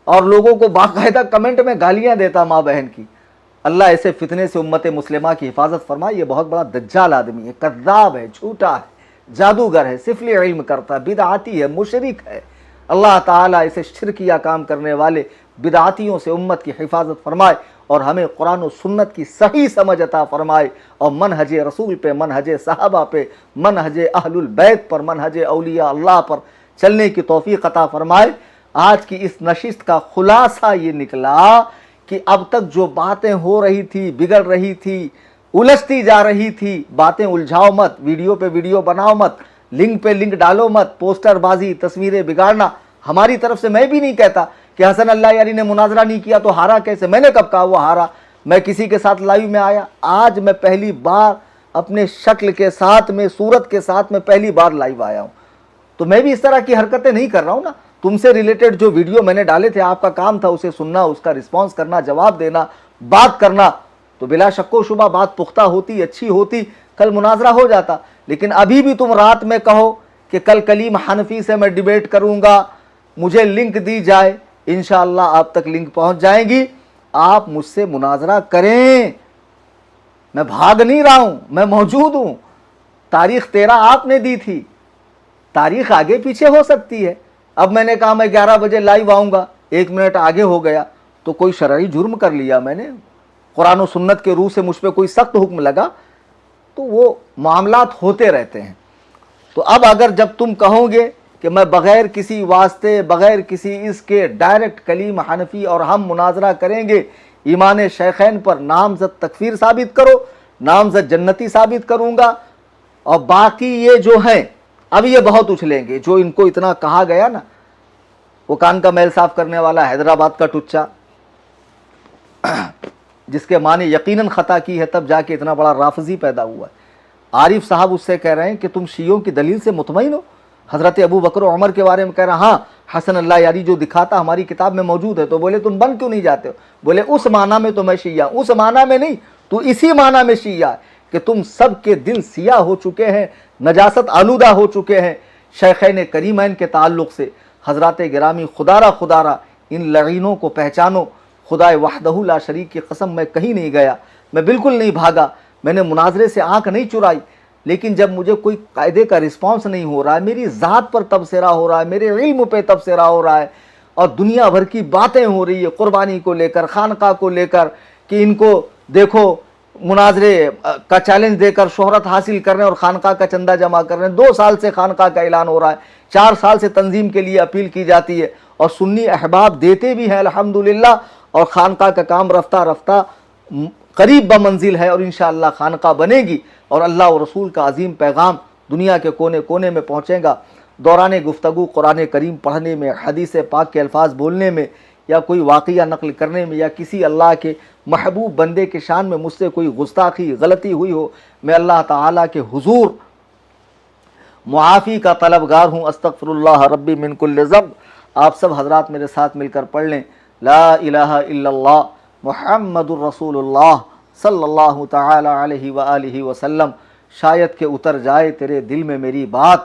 Speaker 1: और लोगों को बाकायदा कमेंट में गालियां देता माँ बहन की। अल्लाह ऐसे फितने से उम्मत मुस्लिमा की हिफाजत फरमाए। ये बहुत बड़ा दज्जाल आदमी है, कद्दाब है, झूठा है, जादूगर है, सिफली इल्म करता है, बिदआती है, मुशरिक है। अल्लाह ताला इसे शिरकिया काम करने वाले बिदआतियों से उम्मत की हिफाजत फरमाए और हमें कुरान और सुन्नत की सही समझ अता फरमाए और मनहज रसूल पे, मनहज सहाबा पे, मनहज अहलुल बैत पर, मनहज औलिया अल्लाह पर चलने की तौफीक अता फरमाए। आज की इस नशिस्त का खुलासा ये निकला कि अब तक जो बातें हो रही थी, बिगड़ रही थी, उलझती जा रही थी, बातें उलझाओ मत, वीडियो पे वीडियो बनाओ मत, लिंक पे लिंक डालो मत, पोस्टरबाजी, तस्वीरें बिगाड़ना। हमारी तरफ से मैं भी नहीं कहता कि हसन अल्लाह यारी ने मुनाजरा नहीं किया तो हारा कैसे। मैंने कब कहा वो हारा? मैं किसी के साथ लाइव में आया? आज मैं पहली बार अपने शक्ल के साथ में, सूरत के साथ में पहली बार लाइव आया हूं। तो मैं भी इस तरह की हरकतें नहीं कर रहा हूं ना। तुमसे रिलेटेड जो वीडियो मैंने डाले थे, आपका काम था उसे सुनना, उसका रिस्पॉन्स करना, जवाब देना, बात करना। तो बिला शक्को शुबा बात पुख्ता होती, अच्छी होती, कल मुनाजरा हो जाता। लेकिन अभी भी तुम रात में कहो कि कल कलीम हनफी से मैं डिबेट करूंगा, मुझे लिंक दी जाए, इंशाअल्लाह आप तक लिंक पहुंच जाएगी। आप मुझसे मुनाजरा करें, मैं भाग नहीं रहा हूं, मैं मौजूद हूं। تاریخ 13 آپ نے دی تھی, تاریخ آگے پیچھے ہو سکتی ہے. اب میں نے کہا میں 11 بجے لائیو آؤں گا, 1 منٹ آگے ہو گیا تو کوئی شرعی جرم کر لیا میں نے, قرآن و سنت کے روح سے مجھ پہ کوئی سخت حکم لگا, تو وہ معاملات ہوتے رہتے ہیں. تو اب اگر جب تم کہو گے کہ میں بغیر کسی واسطے, بغیر کسی اس کے ڈائریکٹ کلیم حنفی اور ہم مناظرہ کریں گے ایمان شیخین پر, نامزد تکفیر ثابت کرو, نامزد جنتی ثابت کروں گا, اور باقی یہ جو ہیں اب یہ بہت اچھلیں گے, جو ان کو اتنا کہا گیا نا, وہ کان کا میل صاف کرنے والا حیدرآباد کا ٹچا جس کے معنی یقیناً خطا کی ہے, تب جا کے اتنا بڑا رافضی پیدا ہوا ہے. عارف صاحب اس سے کہہ رہے ہیں کہ تم شیعوں کی دلیل سے مطمئن ہو, حضرت ابو بکر و عمر کے بارے میں کہہ رہا, ہاں حسن اللہ یاری جو دکھاتا ہماری کتاب میں موجود ہے. تو بولے تم بن کیوں نہیں جاتے ہو؟ بولے اس معنی میں تو میں شیعہ, اس معنی میں نہیں, تو اسی معنی میں شیعہ ہے کہ تم سب کے دل سیاہ ہو چکے ہیں, نجاست آلودہ ہو چکے ہیں شیخین کریمین کے تعلق سے. حضرات گرامی, خدارہ ان لعینوں کو پہچانو. خدا وحدہ لا شریک کی قسم میں کہیں نہیں گیا, میں بالکل نہیں بھاگا, میں نے مناظرے سے آنکھ نہیں چرائی, لیکن جب مجھے کوئی قاعدے کا رسپانس نہیں ہو رہا ہے, میری ذات پر تبصرہ ہو رہا ہے, میرے علم پہ تبصرہ ہو رہا ہے, اور دنیا بھر کی باتیں ہو رہی ہے قربانی کو لے کر, خانقاہ کو لے کر, کہ ان کو دیکھو مناظرے کا چیلنج دے کر شہرت حاصل کر رہے ہیں اور خانقاہ کا چندہ جمع کر رہے ہیں. 2 سال سے خانقاہ کا اعلان ہو رہا ہے, 4 سال سے تنظیم کے لیے اپیل کی جاتی ہے, اور سنی احباب دیتے بھی ہیں الحمدللہ, اور خانقاہ کا کام رفتہ رفتہ قریب بمنزل ہے, اور انشاءاللہ خانقاہ بنے گی, اور اللہ و رسول کا عظیم پیغام دنیا کے کونے کونے میں پہنچے گا. دوران گفتگو قرآن کریم پڑھنے میں, حدیث پاک کے الفاظ بولنے میں, یا کوئی واقعہ نقل کرنے میں, یا کسی اللہ کے محبوب بندے کے شان میں مجھ سے کوئی گستاخی غلطی ہوئی ہو, میں اللہ تعالیٰ کے حضور معافی کا طلبگار ہوں. استغفر اللہ ربی من کل ذنب. آپ سب حضرات میرے ساتھ مل کر پڑھ لیں, لا الہ الا اللہ محمد الرسول اللہ صلی اللہ تعالی علیہ وآلہ وسلم. شاید کہ اتر جائے تیرے دل میں میری بات,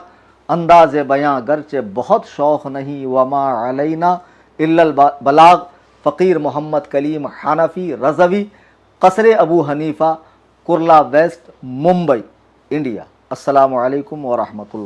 Speaker 1: انداز بیاں گرچہ بہت شوق نہیں, وما علینا الا البلاغ. فقیر محمد کلیم حنفی رضوی, قصر ابو حنیفہ, کرلا ویسٹ, ممبئی, انڈیا. السلام علیکم ورحمۃ اللہ.